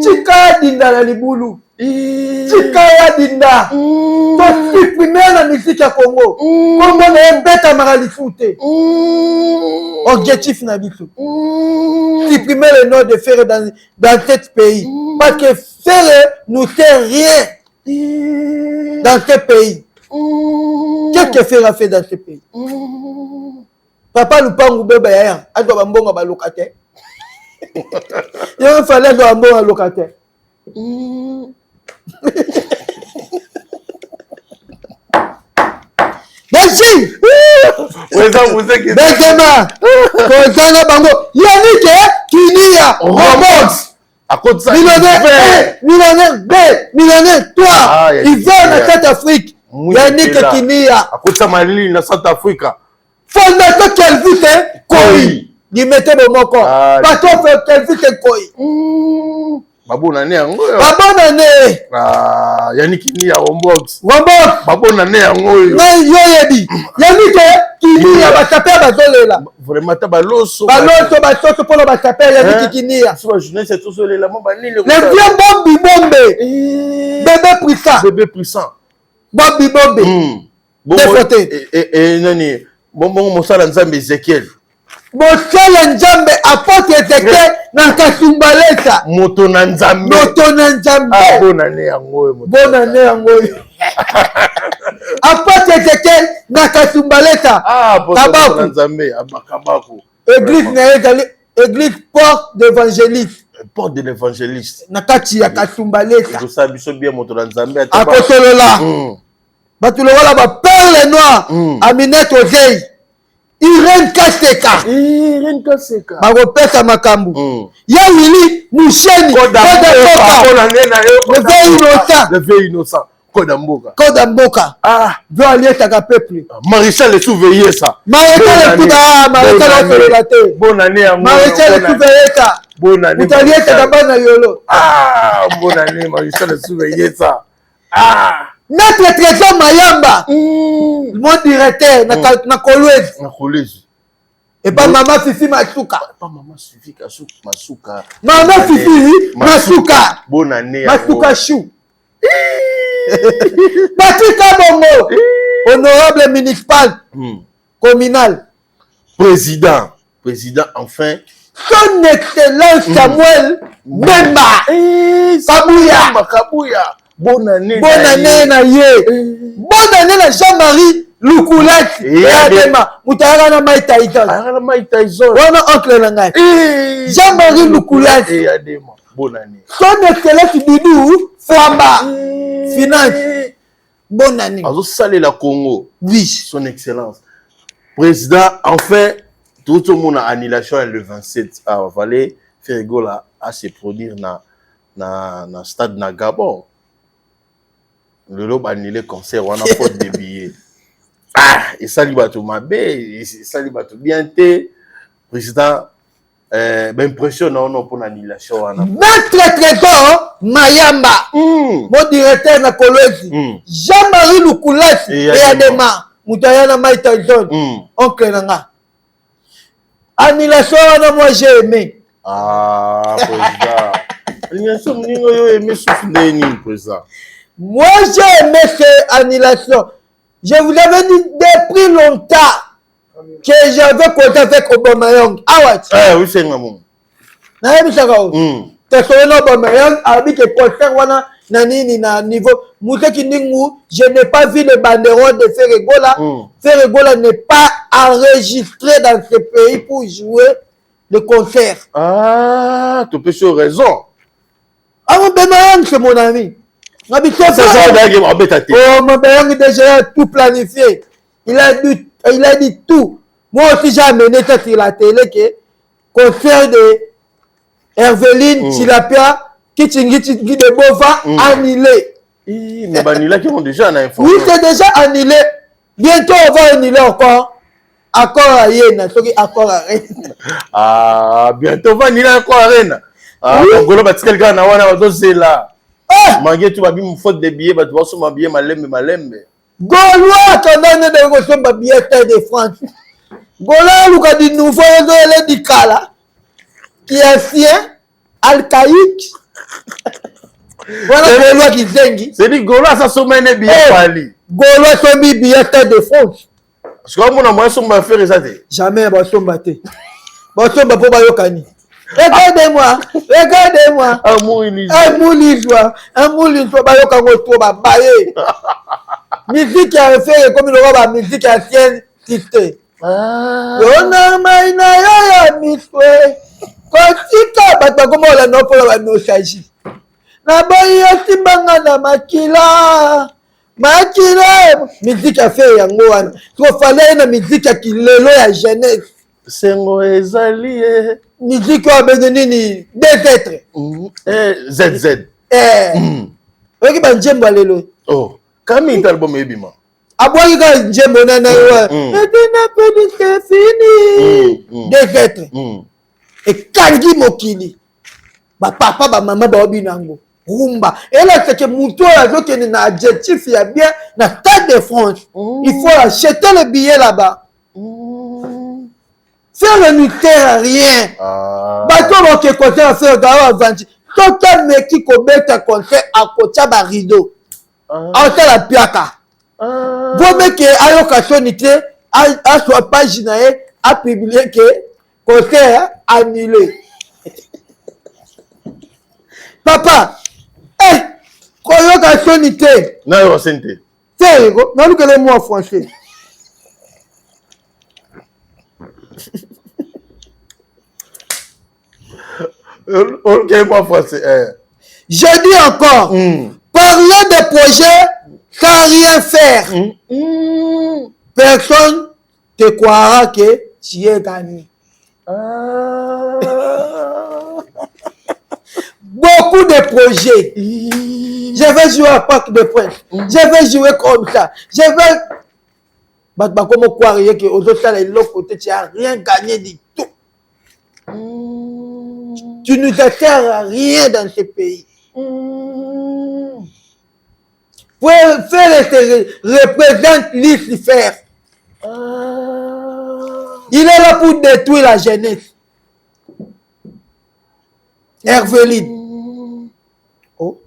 tika dinda na libulu tika ya dinda to supprimer la musique ya Congo Congo na beta maralifute objectif na biso supprimer le nom de Ferre dans cet pays parce que Ferre nous sert rien dans ce pays. Qu'est-ce que Ferre a fait dans ce pays? Papa Lupangu beba ya ado bambonga ba locataire il fallait do bambonga locataire merci Benzema kozanga bango Yannick Kinia Robox millionnaire toi il va na South Afrique Yannick Kinia akota malili na South Africa fondateur Kelvin Koi dimete bomoko patron Kelvin Koi babona ne yango babona ne Yannick Kinia Robox babona ne yango na yoyebi Yannick Kinia batape bazolela vraiment ta baloso basoso pona batape Yannick Kinia so jeunesse tout so lela mba nini le vieux bombe bébé puissant Bobby et nani bon mosala nzambe Ezekiel mosala nzambe apôtre Ezekiel na kasumbaleta moto na nzambe bonane yango apôtre Ezekiel na kasumbaleta kabaku na nzambe abakabaku église na ezali église porte de l'évangéliste na kati ya kasumbaleta to sa biso bien moto na nzambe akotolola batulo wala ba perle noir Aminette Ozei Irene Kaseka bakopesa makambo ya Willy Musheni le vieil innocent Kodamboka. Kodamboka. Ah, Doit aller à peuple. Maréchal est surveillé ça. Maréchal est tout à Maréchal est relaté. Bonne année à moi. Maréchal est surveillé ça. Bonne année. Vous alliez à Kabana Yolo. Ah, bonne année, Maréchal est surveillé ça. Ah. Maître Trésor Mayamba. Mon directeur, na collège. Na collège. Et pas maman Fifi Masuka. Pas maman Fifi Masuka. Maman Fifi Masuka. Bonne année. Masuka Chou. Patrick Kabongo. Honorable municipal. Communal. Président, enfin. Son Excellence Samuel Bemba. Kabouya. Bonne année. Bonne année na ye. Bonne année na Jean-Marie Lukulati. Adema. Mutara na Mike Tyson. Na Mike Tyson. Wana oncle na ngai. Jean-Marie Lukulati. Adema. Bonne année. Son Excellence Doudou Famba. Finance. Bonne année. Azo salé la Congo. Oui. Son Excellence. Président, enfin, tout le monde a annulation le 27 à Valais. Ferrigola à se produire na stade na Gabon. Le lobe annulé concert, on a pas de billets. Ah, et ça lui va tout ma bé, ça lui va tout bien té. Président, impressionnant non pour l'annulation. Maître Trésor Mayamba, mon directeur na collège, Jean-Marie Lukulati et Adema, Moutayana Mike Tyson, oncle Nanga. Annulation, moi j'ai aimé. Ah, président. Annulation, vous aimé souffler, président. Moi j'ai aimé cette annulation. Je vous avais dit depuis longtemps que j'avais compté avec Aubameyang. Ah ouais. Oui, c'est un moment. Aubameyang a dit que concert wana na nini na niveau Mouteki Ningu, je n'ai pas vu le banderole de Ferregola. Ferregola n'est pas enregistré dans ce pays pour jouer le concert. Ah, tu peux sur raison. Ah, Aubameyang c'est mon ami. Ça oh, Aubameyang déjà tout planifié. Il a dit tout. Moi aussi j'ai amené ça sur la télé que concert de Herveline, Tilapia, Kichingiti de Bova, annulé. Mais Banila qui ont déjà informé. Oui, c'est déjà annulé. Bientôt, on va annuler encore. Accord à Yéna, accord à Rennes. Ah, bientôt, on va annuler encore à Rennes. Ah, Golo Batikal Gana, on a dosé là. Mangué, tu vas bien me faute des billets, tu vas sur billet, malembe. Gaulois, quand on est dans le billet de France. Gaulois, nous avons dit nouveau, on est dit Kala. Qui est sien, Al-Kaïk. Voilà Gaulois qui zengi. C'est dit Gaulois, ça se mène bien pali. Gaulois sont mis billet de France. Parce que moi, je suis faire ça. Jamais, je suis battu. Je suis battu pour Bayokani. Regardez-moi, regardez-moi. Amour liswa, Bayokango to baye. Musique a fait comme le musique ancienne cité. Yona maina ya miswe. Kotika bata comme la no pour la no saji. Na baye timbanga na makila. Makila musique a fait yango wana. To fallait na musique ya kilelo ya jeunesse. Sengo ezali musique wa benini deux êtres. ZZ. Oki ba njembo lelo. Oh, kami album ebima. Aboyi ka njembo na wa. Etena pedi c'est fini. Deux êtres. Et kangi mokili. Ba papa ba maman ba obinango. Rumba. Et là c'est que muto azokene na adjectif ya bien na Stade de France. Il faut acheter le billet là-bas. Faire le nucléaire, rien. Bateau qui est côté à faire d'avoir vendu. Tout un mec qui commet un concert à côté de rideau. En fait, la piaka. Vous mettez qui a l'occasionité à sa page à publier que concert annulé. Papa, quoi l'occasionité? Non, c'est une. C'est non, que les mots français. Ok, moi français. Je dis encore, parler de projets sans rien faire. Personne te croira que tu es gagné. Beaucoup beaucoup de projets. Je vais jouer à Parc des Princes. Je vais jouer comme ça. Je vais... Comment croire que aux autres, l'autre côté, tu n'as rien gagné du tout. Tu ne te sers à rien dans ce pays. Pour faire représente Lucifer. Il est là pour détruire la jeunesse. Herveline. Oh.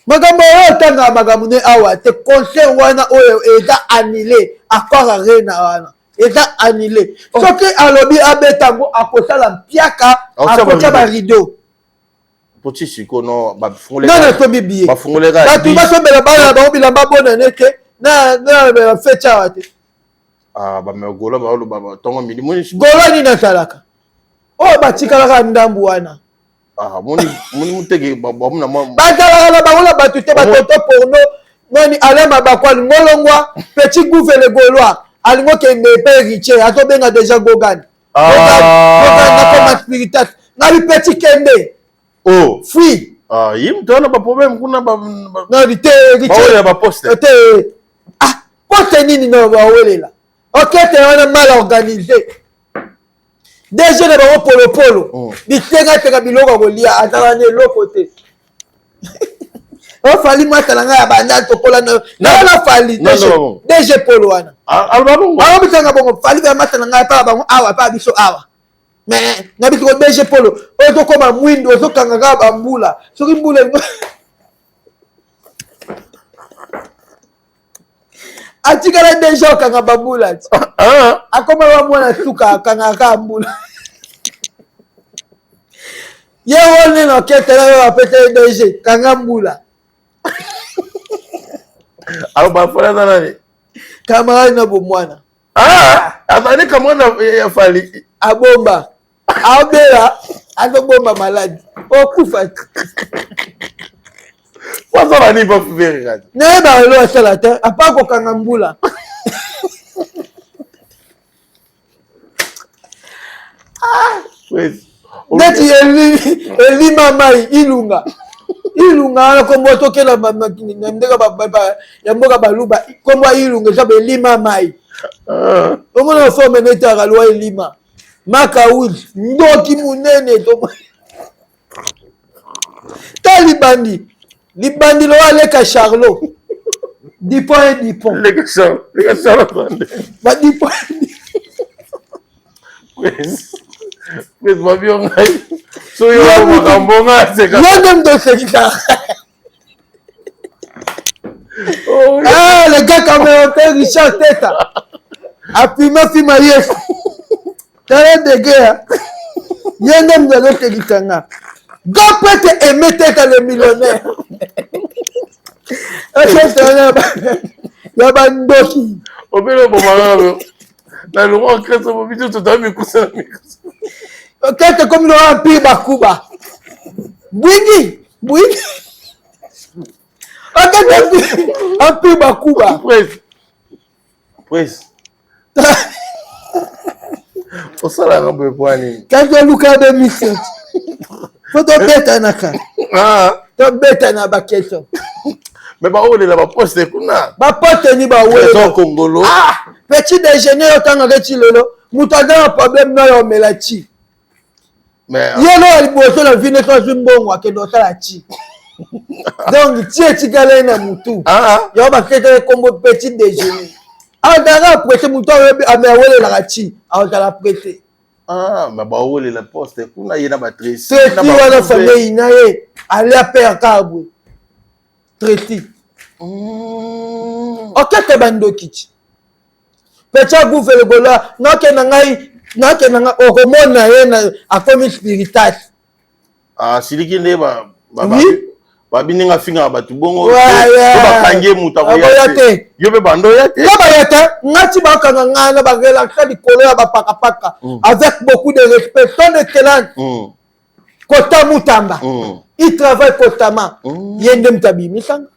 Magambo otanga magambo ne awa te concert wana oyo eza annulé accord arena wana eza annulé. Soki alobi abetango akosala mpiaka akotya ba rideau. Poti siko no ba fungole. Non to bibi. Ba fungole ga. Ba tu ba so bela ba ba bilamba bona neke na ba fecha wate. Ah ba me golo ba olo ba tongo mini moni. Golo ni na salaka. Oh ba tikala ndambu wana. Ah moni mutege ba muna ma. Ba tala ba wala ba tuté ba toto porno nani alema ba kwa ngolongwa petit gouverne golois alingo ke mepe riche ato benga déjà gogan. Gogan na comme spiritat na li petit kende. Oh, fui. Ah, yim tona ba problème kuna ba na li te riche. Ba ba poste. Te ah, poste nini no ba welela. OK, te wana mal organisé. Déjà de ba polo. Bitenga te ka biloko kolia atala ne lokote. O fali matalanga ya banda tokola na fali DG polo wana. Album. Ba bitanga bongo fali ba matalanga pa ba awa pa biso awa. Mais na bitiko DG polo o to koma mwindo o to kanga ga bambula. Soki mbula atikala déjà kanga bambula. Akoma ba mwana suka kanga ka mbula. Ye wone no ketela yo apete DG kanga mbula. Alors ba fola nani? Camarade na bomwana. Azani kamwana ya fali. Abomba. Abela azobomba malade. Okufa. Wazo bani ba fuveri kati. Na ba lo asala te apako kanga mbula. Oui. Neti eli mama ilunga. Ilunga na kombo tokela na ndeka ba ya mboka baluba kombo ilunga sabe elima mai. Omona forme neta galwa elima. Maka uji ndoki munene to. Talibandi. Libandi lo aleka Charlot. Dipon. Leka Charlot. Ba dipon. Pues mabio ngai. So yo makambonga seka. Yo ndo sekita. Oh. Ah, le gars cameraman Richard Teta. Apima fima yes. Tare de guerre. Yende mdalo sekitanga. God peut aimer Teta le millionnaire. Ya bandoki. Obelo bomanga. Na lo okreso bobitu totami kusana mikusa. Teta comme le empire Bakuba. Bwini. Empire Bakuba. Prince. Osala ngombe pwani. Quand tu luka de mission. Faut te beta naka. To beta na baketo. Mais ba ole la ba poste kuna. Ba poste ni ba ole. Trésor Congolo. Petit déjeuner otanga geti lelo. Mutaga un problème na yo melachi. Mais yelo liboso na vine to zimbongo akendo sala chi. Donc ti galé na mutu. Yo ba kete kombo petit déjeuner. Andara prêter mutu a me wele la chi. Andara prêter. Mais ba ole la poste kuna yena ba trésor. C'est qui wana famille nae aller père kabwe. Traité. Okete bando kichi. Pecha gouve le gola, noke nanga okomona ye akomi spiritas. Siliki nde ba bininga finga batu bongo. Ba kange muta ko yate. Yo be bando yate. Yo ba yate, ngati ba kanga ngana ba relaxa di kolo ba paka avec beaucoup de respect, son excellence. Kota Mutamba. Il travaille constamment. Yende mtabi misanga.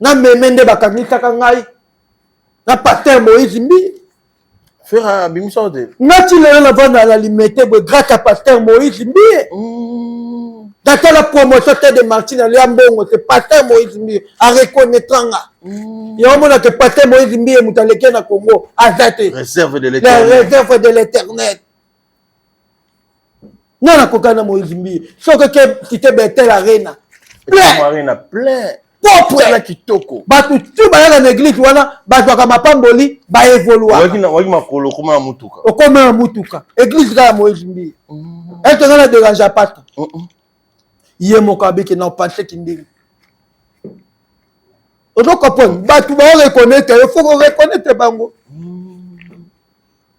Na memende bakamisa kangai. Na patin Moïse mbi. Faire bimisa te. Ngati le la vendre à la limite grâce à pasteur Moïse Mbie. Dans la promotion de Martine Liambongo, c'est pasteur Moïse Mbie à reconnaître nga. Il y a un moment que pasteur Moïse Mbie mutaleke na Congo azate. Réserve de La l'Éternel. réserve de l'Éternel. Non la kokana Moïse Mbie. Sauf que tu te Bethel Arena. Marina plein. Propre la kitoko. Batu tu ba na église wana ba ka mapamboli ba évoluer. Waki makolo koma mutuka. Okoma mutuka. Église ga Moïse Mbie. Est-ce que ça ne dérange pas? Yé mon kabiki non pensé kinding. On doit comprendre. Batu ba reconnaître, il faut reconnaître bango.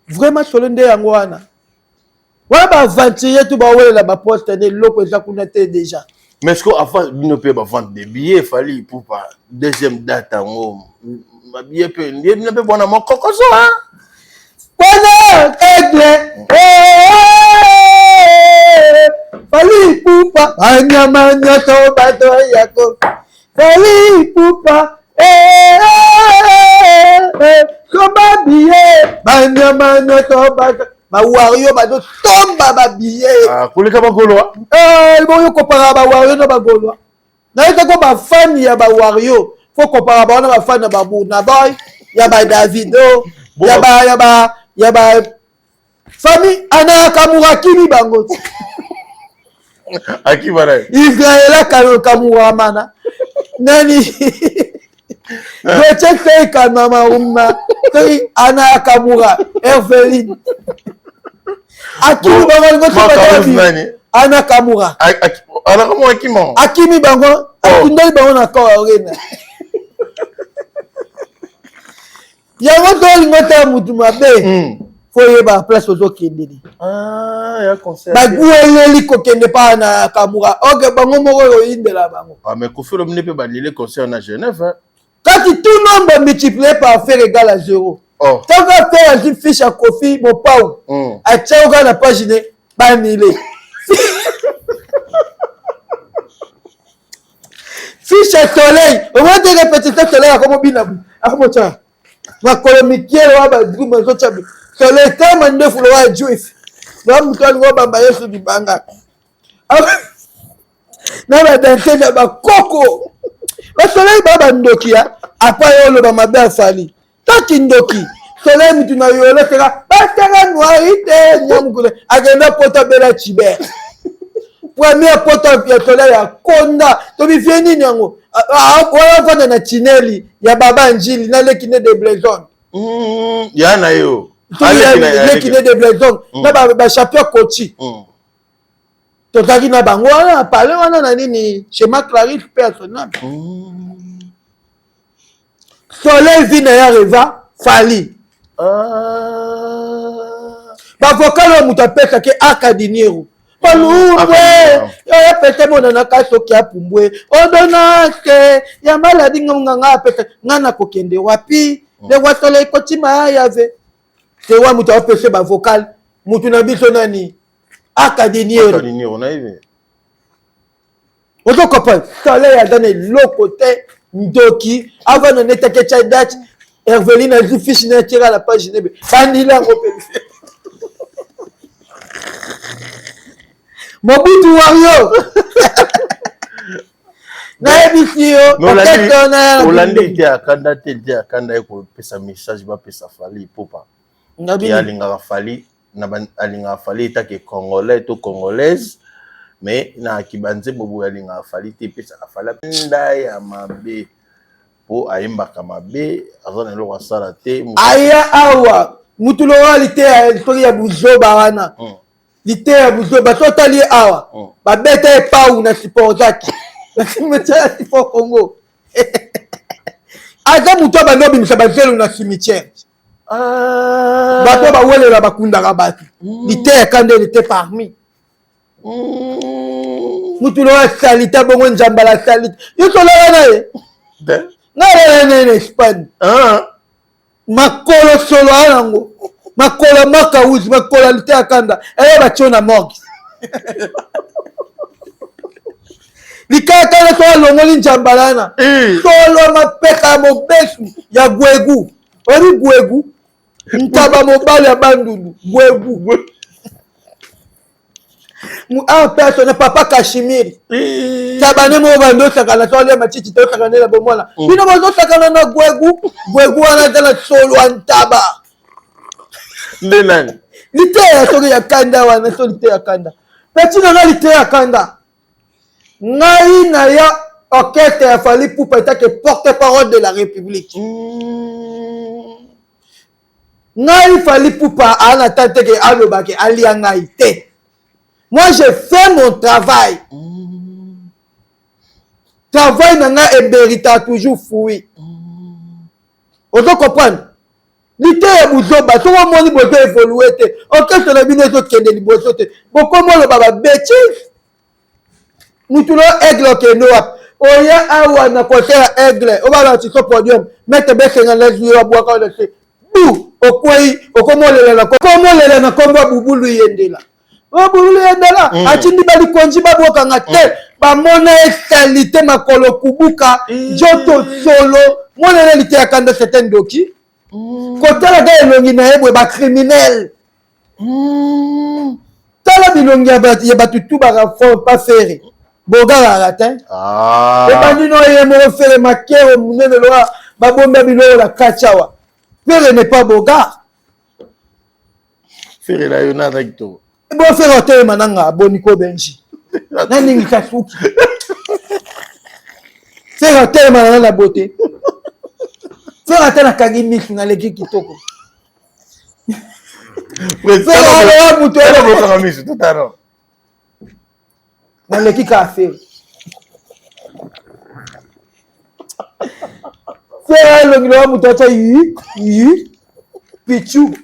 Vraiment solende yango wana. Wa ba ventier tu ba wele la ba poste ne loko za kunate déjà. Mais est-ce qu'avant de ne pas vendre des billets, il fallait pour pas deuxième date en haut. Ma billet peut ne peut pas mon coco ça. Voilà, aigle. Fallait pour pas. Anyamanya to bato yako. Fallait pour pas. Comme billet. Anyamanya to bato. Ba wario ba do tomba ba billet. Ah, kulika ba golwa. Bon yo compara ba wario na ba golwa. Na ita ko ba fan ya ba wario. Faut comparer ba na ba fan na ba Burna Boy, ya ba Davido, ya ba famille ana Kamura kini bango. Aki bara. Israël Kamura mana. Nani? Je sais que mama umma. Ana Kamura, Herveline. Akimi bango ngoto Ana Kamura. Ana Kamura kimo. Akimi bango, akindoi bango na ko arena. Yango to ngota mutu mabe. Faut yeba place ozo kendeli. Ah, ya concert. Ba gueli ko kende pa na Kamura. Ok bango moko yo indela bango. Ah mais Kofi Olomide peut bannir concert na Genève. Quand tout nombre multiplié par faire égal à 0. Oh. Tant qu'on fait une fiche à Kofi, mon pao, à Tchaouga la page n'est pas annulé. Fiche à soleil, au moins de répéter soleil à comme binabu, à comme ça. Ma colomiquière, on va dire, ma sochabi. Soleil, quand on ne fout pas juif, l'homme qui a le bambaye sur du banga. Non, mais dans ce cas, coco. Le soleil, baba ndokia, après on le bambaye fali. Tant qu'il ndoki. Soleil mutu na yolo sera basera noirité nyamukule agenda pota bela chiber premier pota ya soleil ya konda to bifeni nyango wala fana na chineli ya baba njili na lekine de blason ya na yo lekine de blason na ba champion coach to taki na bango wana parler wana na nini schéma clarif personnel soleil vina ya reva fali ba vocal muta pesa ke akadiniero paluwe ya pesa mona na kaso ki apumbwe odona ke ya maladi nganga pesa ngana kokende wapi le wasole kotima yave te wa muta pesa ba vocal mutu na biso nani akadiniero na hivi ozo kopal soleil ya dane lokote ndoki avant de netake cha date Herveline a dit fiche n'a tiré à la page nebe. Vanilla repelle. Mobutu Wario. Na ebisi yo. Olandi était à Kanda te à Kanda eko pesa message ba pesa fali popa. Ngabi alinga fali na alinga fali etake congolais to congolaise mais na kibanze bobo alinga fali te pesa fala nda ya mabe. Po aimbaka mabe azana lo wasala te aya awa mutulo walite ya histoire ya buzoba wana lite ya buzoba totali awa ba beta e pau na supportaki na cimetière il Congo aza muto ba lobi msabazelo na cimetière bato ba welela bakunda ka batu lite ya kande lite parmi mutulo wa salita bongo njambala salita yo solo wana e na Espagne makolo solo anango makolo makauzi makolo lite akanda eye bachona morgue likaka na to longoli njambalana solo mapeka mobesu ya gwegu ori gwegu Ntaba mobali ya bandundu Bwebu. Un personne papa Kashimiri. Tabane mo bando sakana tole matiti to sakana la bomona. Bino bozo sakana na Bwebu. Bwebu ana tala solo antaba. Ndenani. Lite ya soki ya kanda wana so lite ya kanda. Peti na lite ya kanda. Ngai na ya orchestre ya Fally Ipupa etake porte-parole de la République. Ngai Fally Ipupa ana tante ke alobake alia ngai te. Moi, j'ai fait mon travail. Travail n'a pas toujours fouillé. On doit comprendre. L'idée est bouzoba. Tout le monde peut évoluer. En cas de la vie, nous sommes des bouzotes. Beaucoup de baba bêtise. Nous tous les aigles qui nous a. Oya awa na côté aigle. On va lancer ce podium. Mettre bêtise dans les yeux à boire quand on sait. Bou. Au quoi? Au comment le lena? Comment le lena? Comment boubou lui yendela? Boubou lui yendela. Atindi bali konji baboka ngate. Bamona qualité makolo kubuka. Joto solo. Mon réalité à quand c'est un doki. Côté la gars elongi na yebwe ba criminel. Tala bilongi ya batutu ba pas faire. Boga la ratin. Ah. Et bandi no yemo faire makero munene loa ba bomba bilo la kachawa. Père n'est pas boga. Faire la yona avec toi. Bon faire hotel mananga boniko benji. Nani ngikasuki. Faire hotel mananga la beauté. Faire hotel na kagimisi na leki kitoko. Faire hotel muto na boka ngamisu tout à l'heure. Na leki ka faire. Faire le gilo muto ta yi pichu.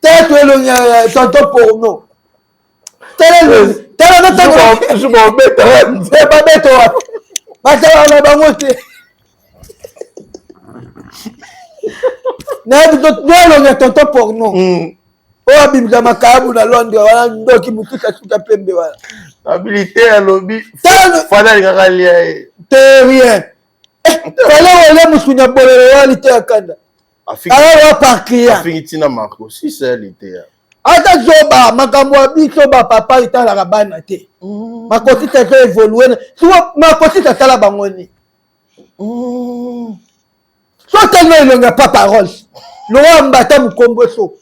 Tête le tonton porno. Telle notre je m'en bête. c'est pas bête toi. Parce on a pas monté. Na le tonton porno. O abimza makabu na Londres wala ndoki mutuka suka pembe wala. Habilité à lobby. Fala ngakalia. Rien. Fala wala musunya bolero wala tekanda. Alors par client. Afinitina Marco, si c'est l'idée. Ata zoba makambo biso ba papa itala ka bana te. Makosi ta évoluer. Soit makosi ta tala bangoni. Soit tellement il n'y a pas parole. Loa mbata mukombo so.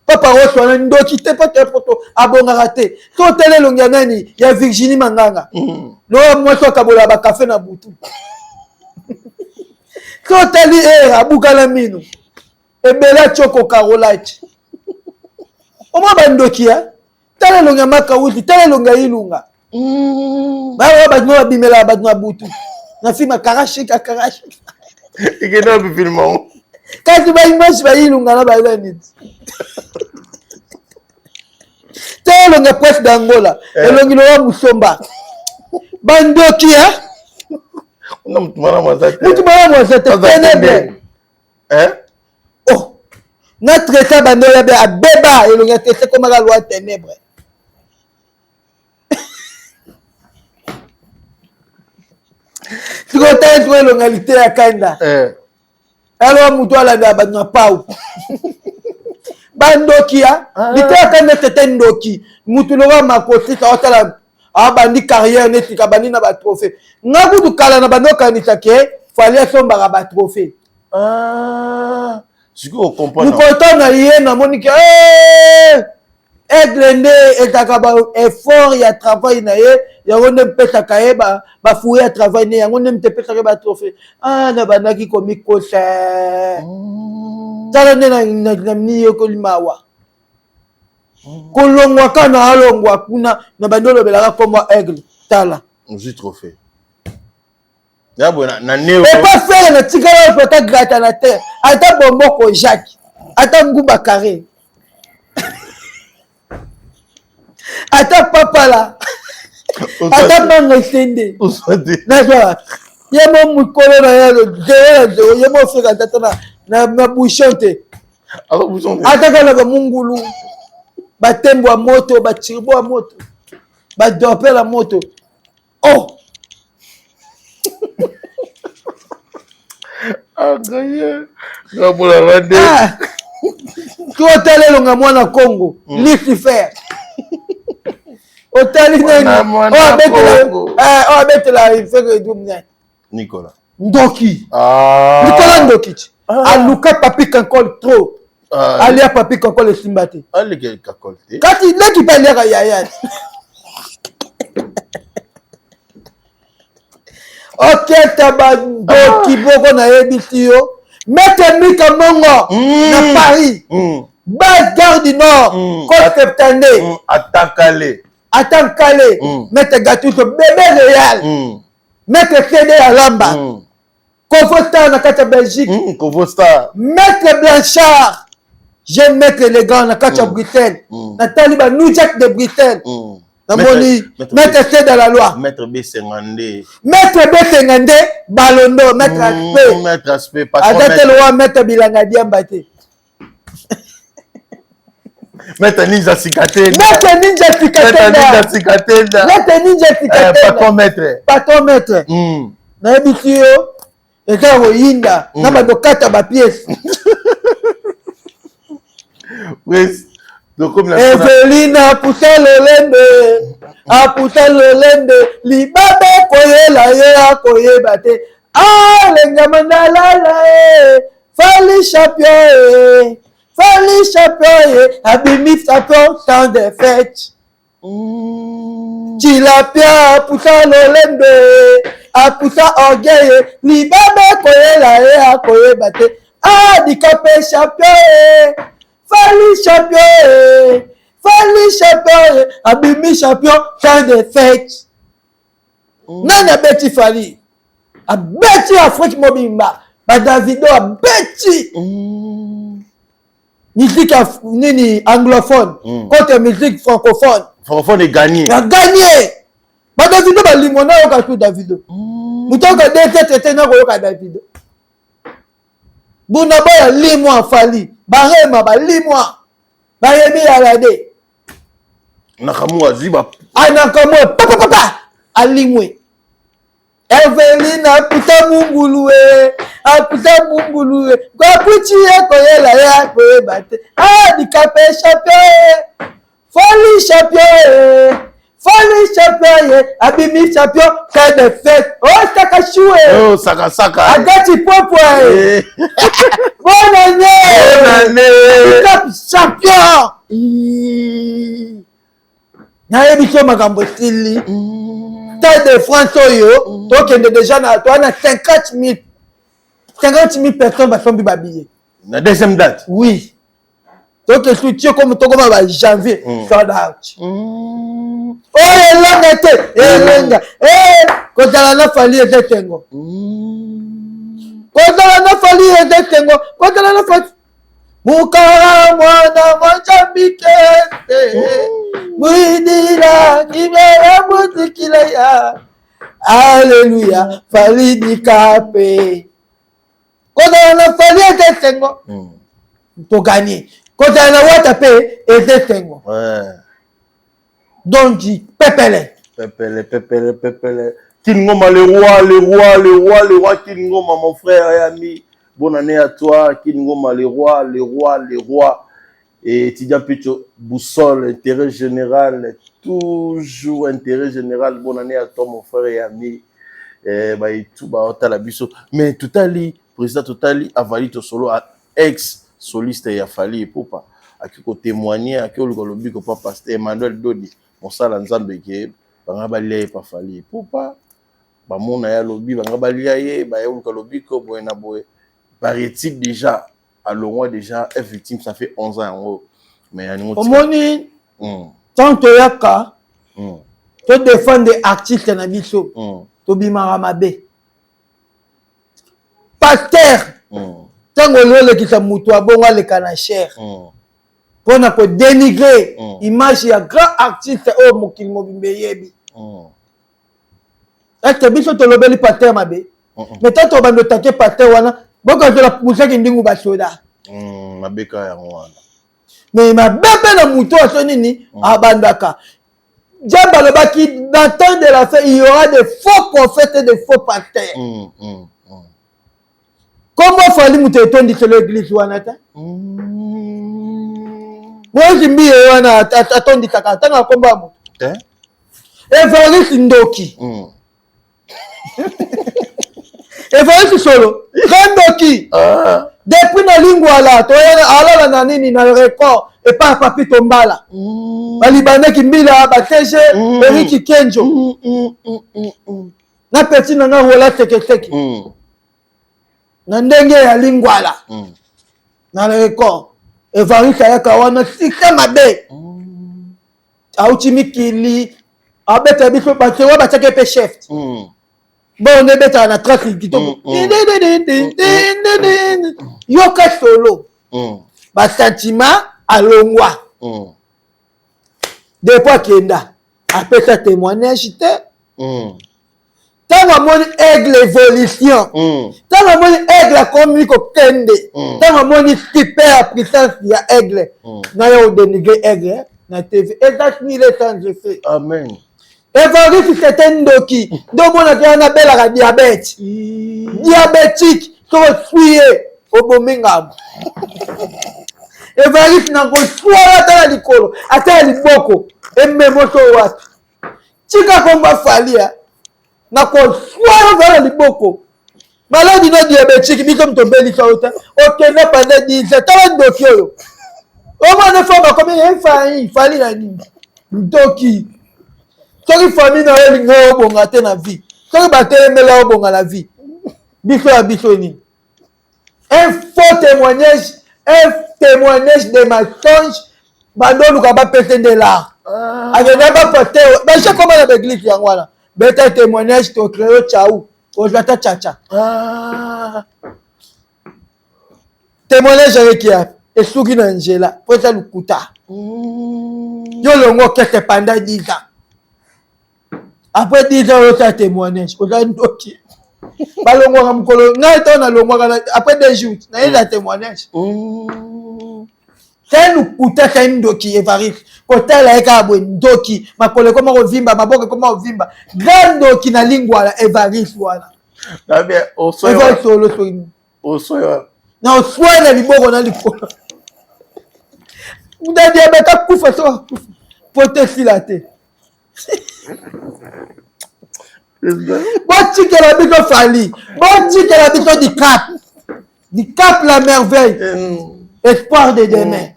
Pas parole so ndoki te pas te photo abonga raté. Soit tellement longa nani ya Virginie Manganga. Loa moi so kabola ba café na butu. Soit tellement abuka la mino. Ebela choko karolachi. Oma bandoki ya. Tala longa makauti, tala longa ilunga. Ba badno bimela badno butu. Na fima karashi. Ikena bi filmon. Kasi ba image ba ilunga na ba nit. Tala longa presse d'Angola. Elongi lo musomba. Bandoki ya. On a mtumana mwazate. Mtumana mwazate ténèbre. Oh. Notre état bandola be abeba elonga tese comme la loi ténèbre. Tu connais toi l'ongalité à Kanda. Alors mutu ala da banwa pau. Bandokia, lité Kanda c'était ndoki. Mutu lo wa makosi ta otala abandi carrière neti kabani na ba trophée. Ngabu du kala na bandoka ni take, fallait somba ba trophée. Ah. Je comprends. Nous comptons na yé na monique. Aigle et takaba effort ya travail na yé, ya onde pesa kaeba, ba fouiller travail na ya onde te pesa ba trophée. Ah na banaki komi kosa. Tala na niyo ko limawa. Kolongwa kana alongwa kuna na bandolo belaka komwa aigle. Tala. J'ai trophée. Et pas faire le tigre peut-être gratter la terre. Attends Bomboko Jacques. Attends Ngouba Carré. Attends Papa là. Attends Manga Sende. D'accord. Y'a mon mukolo na yalo. Y'a mon frère tatana na bouchonte. Attends kana mungulu. Batembo a moto, batirbo a moto. Badope la moto. Oh. Ah, gaye. Ngabula rande. Ah. Otali longa mwana Congo, Lucifer. Otali nani? Abetela ifeke dumnya. Nicolas. Ndoki. Ah. Nicolas Ndoki. Aluka papi kankol trop. Alia papi kankol esimbate. Ali kankol te. Kati leki palera yaya. Ok, tabandoki boko na ebisi yo. Mette Mika Mongo na Paris. Base Gare du Nord. Côte Septandé. Attends Calais. Mette Gattuso. Bébé Real. Mette CD Alamba. Kovo Star na Katia Belgique. Kovo Star. Mette Blanchard. J'aime mettre les gars na Katia Bruxelles. Nathalie New Jack de Bruxelles. Maître C dans la loi. Maître B50. Maître B50, Balondo, Maître Aspect. Maître Aspect, Adate loi, Maître Bilanga Diambate. Maître Ninja Sikatenda. Maître Ninja Sikatenda. Maître Ninja Sikatenda. Patron maître. Na ebitio. Eka royinda. Na badokata ba pièce. Oui. Evelina puta lolende libabe koyela ye akoyeba te lenga mandalala fali champion abimi champion sans défaite tilapia puta lolende aputa orgueil libabe koyela ye akoyeba te dikape champion Fali champion, abimi champion, sans défaite. Nana beti Fali. A beti Afrique mobimba. Ba Davido a beti. Musique nini anglophone. Contre musique francophone. Francophone est gagné. A gagné. Ba Davido ba limona o ka tout Davido. Mutoka dete na ko ka Davido. Buna ba limwa Fali. Barema ba limwa. Bayemi alade. Nakamwa ziba. Anakamwa papa alimwe. Evelina puta munguluwe. Aputa munguluwe. Kwa kuchi koyela ya koyebate. Dikape champion. Fali champion. Abimi champion. Quand de fête. Sakachoué. Saka. Agati popoe. Bonne année. Champion. Na émission makambo stili. Stade de France oyo. Tokende déjà na 50 000 personnes basombi babillé. La deuxième date. Oui. Donc le soutien comme Tokoma ba janvier sold out. Elanga te. Elanga. Kozala na Fali etengo. Kozala na Fali. Mukara mwana Mozambique. Mwidila kimera muzikila ya. Alléluia. Fali dikape. Kozala na Fali etengo. To gagner. Kozala na wata pe etengo. Ouais. Donc Pepele. Kingoma le roi Kingoma mon frère et ami. Bonne année à toi Kingoma le roi. Et Tidian Picho boussole intérêt général, toujours intérêt général. Bonne année à toi mon frère et ami. Tout la biso. Mais tout à l'heure président Totali a validé solo à ex soliste et a fallu pour pas à qui témoigner à qui le lobby que pas pasteur Emmanuel Dodi mon sala nzambe ke banga balia pas fallu pour pas ba mona ya lobby banga balia ye ba yo le lobby ko boena boy paraît-il déjà à loin déjà est victime ça fait 11 ans en haut mais omoni tant que yaka to défendre des artistes na biso to bimara mabe pasteur tango lole ki sa mutu abongo aleka na cher pona ko dénigrer image ya grand artiste o mokili mobimbe yebi est-ce biso to lobeli pasteur mabe mais tant to bando take pasteur wana boko to la musaki ndingu ba soda mabeka ya wana mais mabebe na mutu aso nini abandaka Diamba le baki dans le temps de la fête il y aura des faux prophètes et des faux pasteurs. Comment fali muteton dit l'église wanata? Moi je mbi wana atondi takatanga komba mo. Evariste Ndoki. Evariste Solo. Ndoki. Depuis na lingwala to ala na nini na record et pas papi tombala. Balibane ki mbila batege Eric Kenjo. Na petit na wala teke. Na ndenge ya lingwala. Na record. Evariste ayaka wana sika mabe. Auti mikili abeta biso batewa batake pe chef. Bon on beta na track kitoko. Yoka solo. Ba sentiment alongwa. Depuis kenda apesa témoignage te. Tant mon aigle évolution. Tant mon aigle communique au kende. Tant mon super puissance ya aigle. Na yo dénigrer aigle na TV. Et ça ni le temps je fais. Amen. Evariste c'était Ndoki. Donc on a un appel à diabète. Diabétique. So suye au bominga. Evariste na ko swala ta likolo. Ata liboko. Ememo so wat. Tika komba falia. Na ko swala ta liboko. Maladi na diabétique bi comme tombeli sa ota. OK na pendant 10 ans. Ta Ndoki yo. O ma ne famba comme il fali na nini. Ndoki. Soki famille na elingo bonga te na vie. Soki batelemela bonga la vie. Biso ya biso ni. Un faux témoignage, de mensonge, bandolu ka ba péter de l'art. Avec ba porter, ba je comment la église yango wana. Beta témoignage to créer chaou, o jata chacha. Témoignage avec ya et souki na Angela, pour ça lukuta. Yo longo kete pendant 10 ans. Après 10 ans, on a témoignage. On a Ndoki. Après 2 jours, on a un témoignage. C'est nous coûter un Ndoki, Evariste. Côté là, Ndoki. Ma collègue, comment on vimba, ma boque, comment on vimba. Grand Ndoki na lingua, Evariste, voilà. Au soir. Au soir. Non, au soir, on a dit, on a dit, vous avez dit, mais tu as ça. Pour te filater. Bon tique la bito fali. Bon tique la bito du cap. Du cap la merveille. Espoir de demain.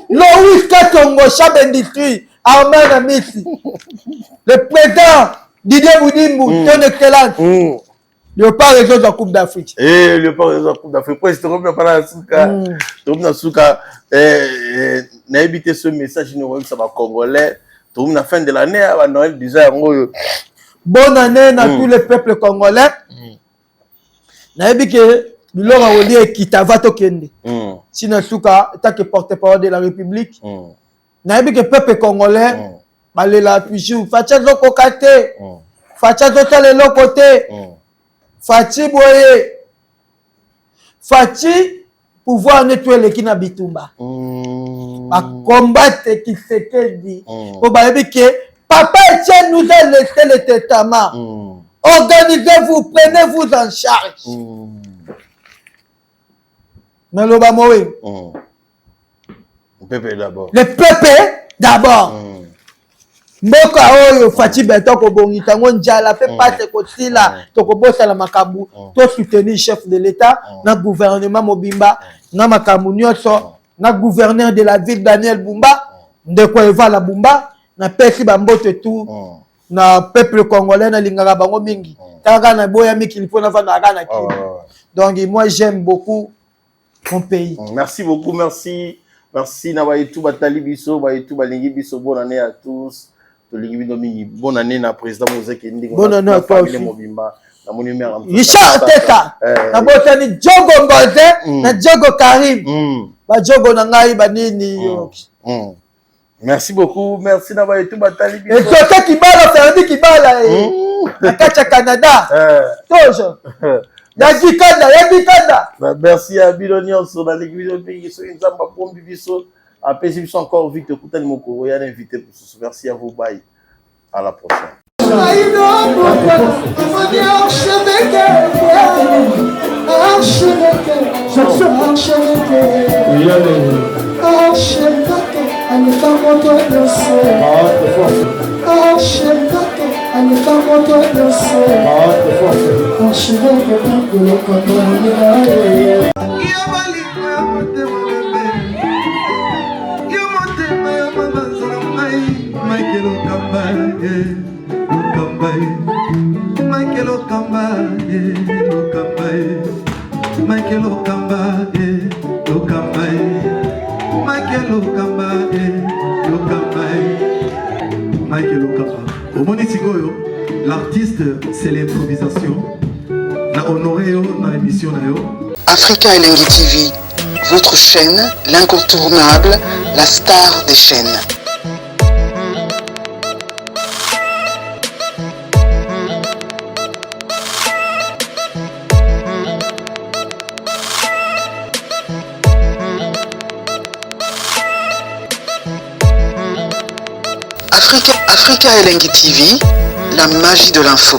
Louis Katongo, Chab Industrie, Armand Amissi. Le président Didier Boudimou, ton excellence. Le pas réseau de la Coupe d'Afrique. Le pas réseau de la Coupe d'Afrique. Pourquoi est-ce que tu reviens par la souka? Tu reviens souka. N'a évité ce message, nous ça va congolais. Tu reviens à la fin de l'année, à Noël, déjà, bonne année à tous les peuples congolais. N'a évité que l'homme a oublié qui t'a va tokende. Si n'a souka, t'as que porte-parole de la République. N'a évité que le peuple congolais, balé la toujours. Fatia zoko kate. Fatia zota le l'autre côté. Fati boye. Fati pouvoir nettoyer les kina bitumba. À combattre qui se dit. Pour bailler que papa Etienne nous a laissé le testament. Organisez-vous, prenez-vous en charge. Mais le bamoé. Le peuple d'abord. Le peuple d'abord. Mboka oyo Fati beto ko bongita ngonjala pe pate ko tila to ko bosa la makabu to soutenir chef de l'état na gouvernement mobimba na makamu nyonso na gouverneur de la ville Daniel Bumba ndeko eva la Bumba na pesi bambote tout na peuple congolais na lingaka bango mingi kaka na boya mikili pona va na kana ki. Donc moi j'aime beaucoup mon pays. Merci beaucoup, merci na bayitu batali biso bayitu balingi biso. Bonne année à tous. Bonne année na président Mozek Ndi. Bonne année à toi aussi. Richard Teta. Na botani Djogo Mboze na Djogo Karim. Ba Djogo na ngai banini yo. Merci beaucoup. Merci na bayitu batali biso. Et toi qui bala Ferdi qui bala na kacha Canada. Toujours. Yaki Kanda. Merci à Bilonion sur la l'église pays sur une zamba pombi biso. Après, si vous êtes encore vite, écoutez mon courrier, invité pour ce soir. Merci à vous, bye. À la prochaine. Archevêque L'artiste, c'est l'improvisation. Na honoré dans l'émission. Africa Elengi TV, votre chaîne, l'incontournable, la star des chaînes. Africa Elengi TV, la magie de l'info.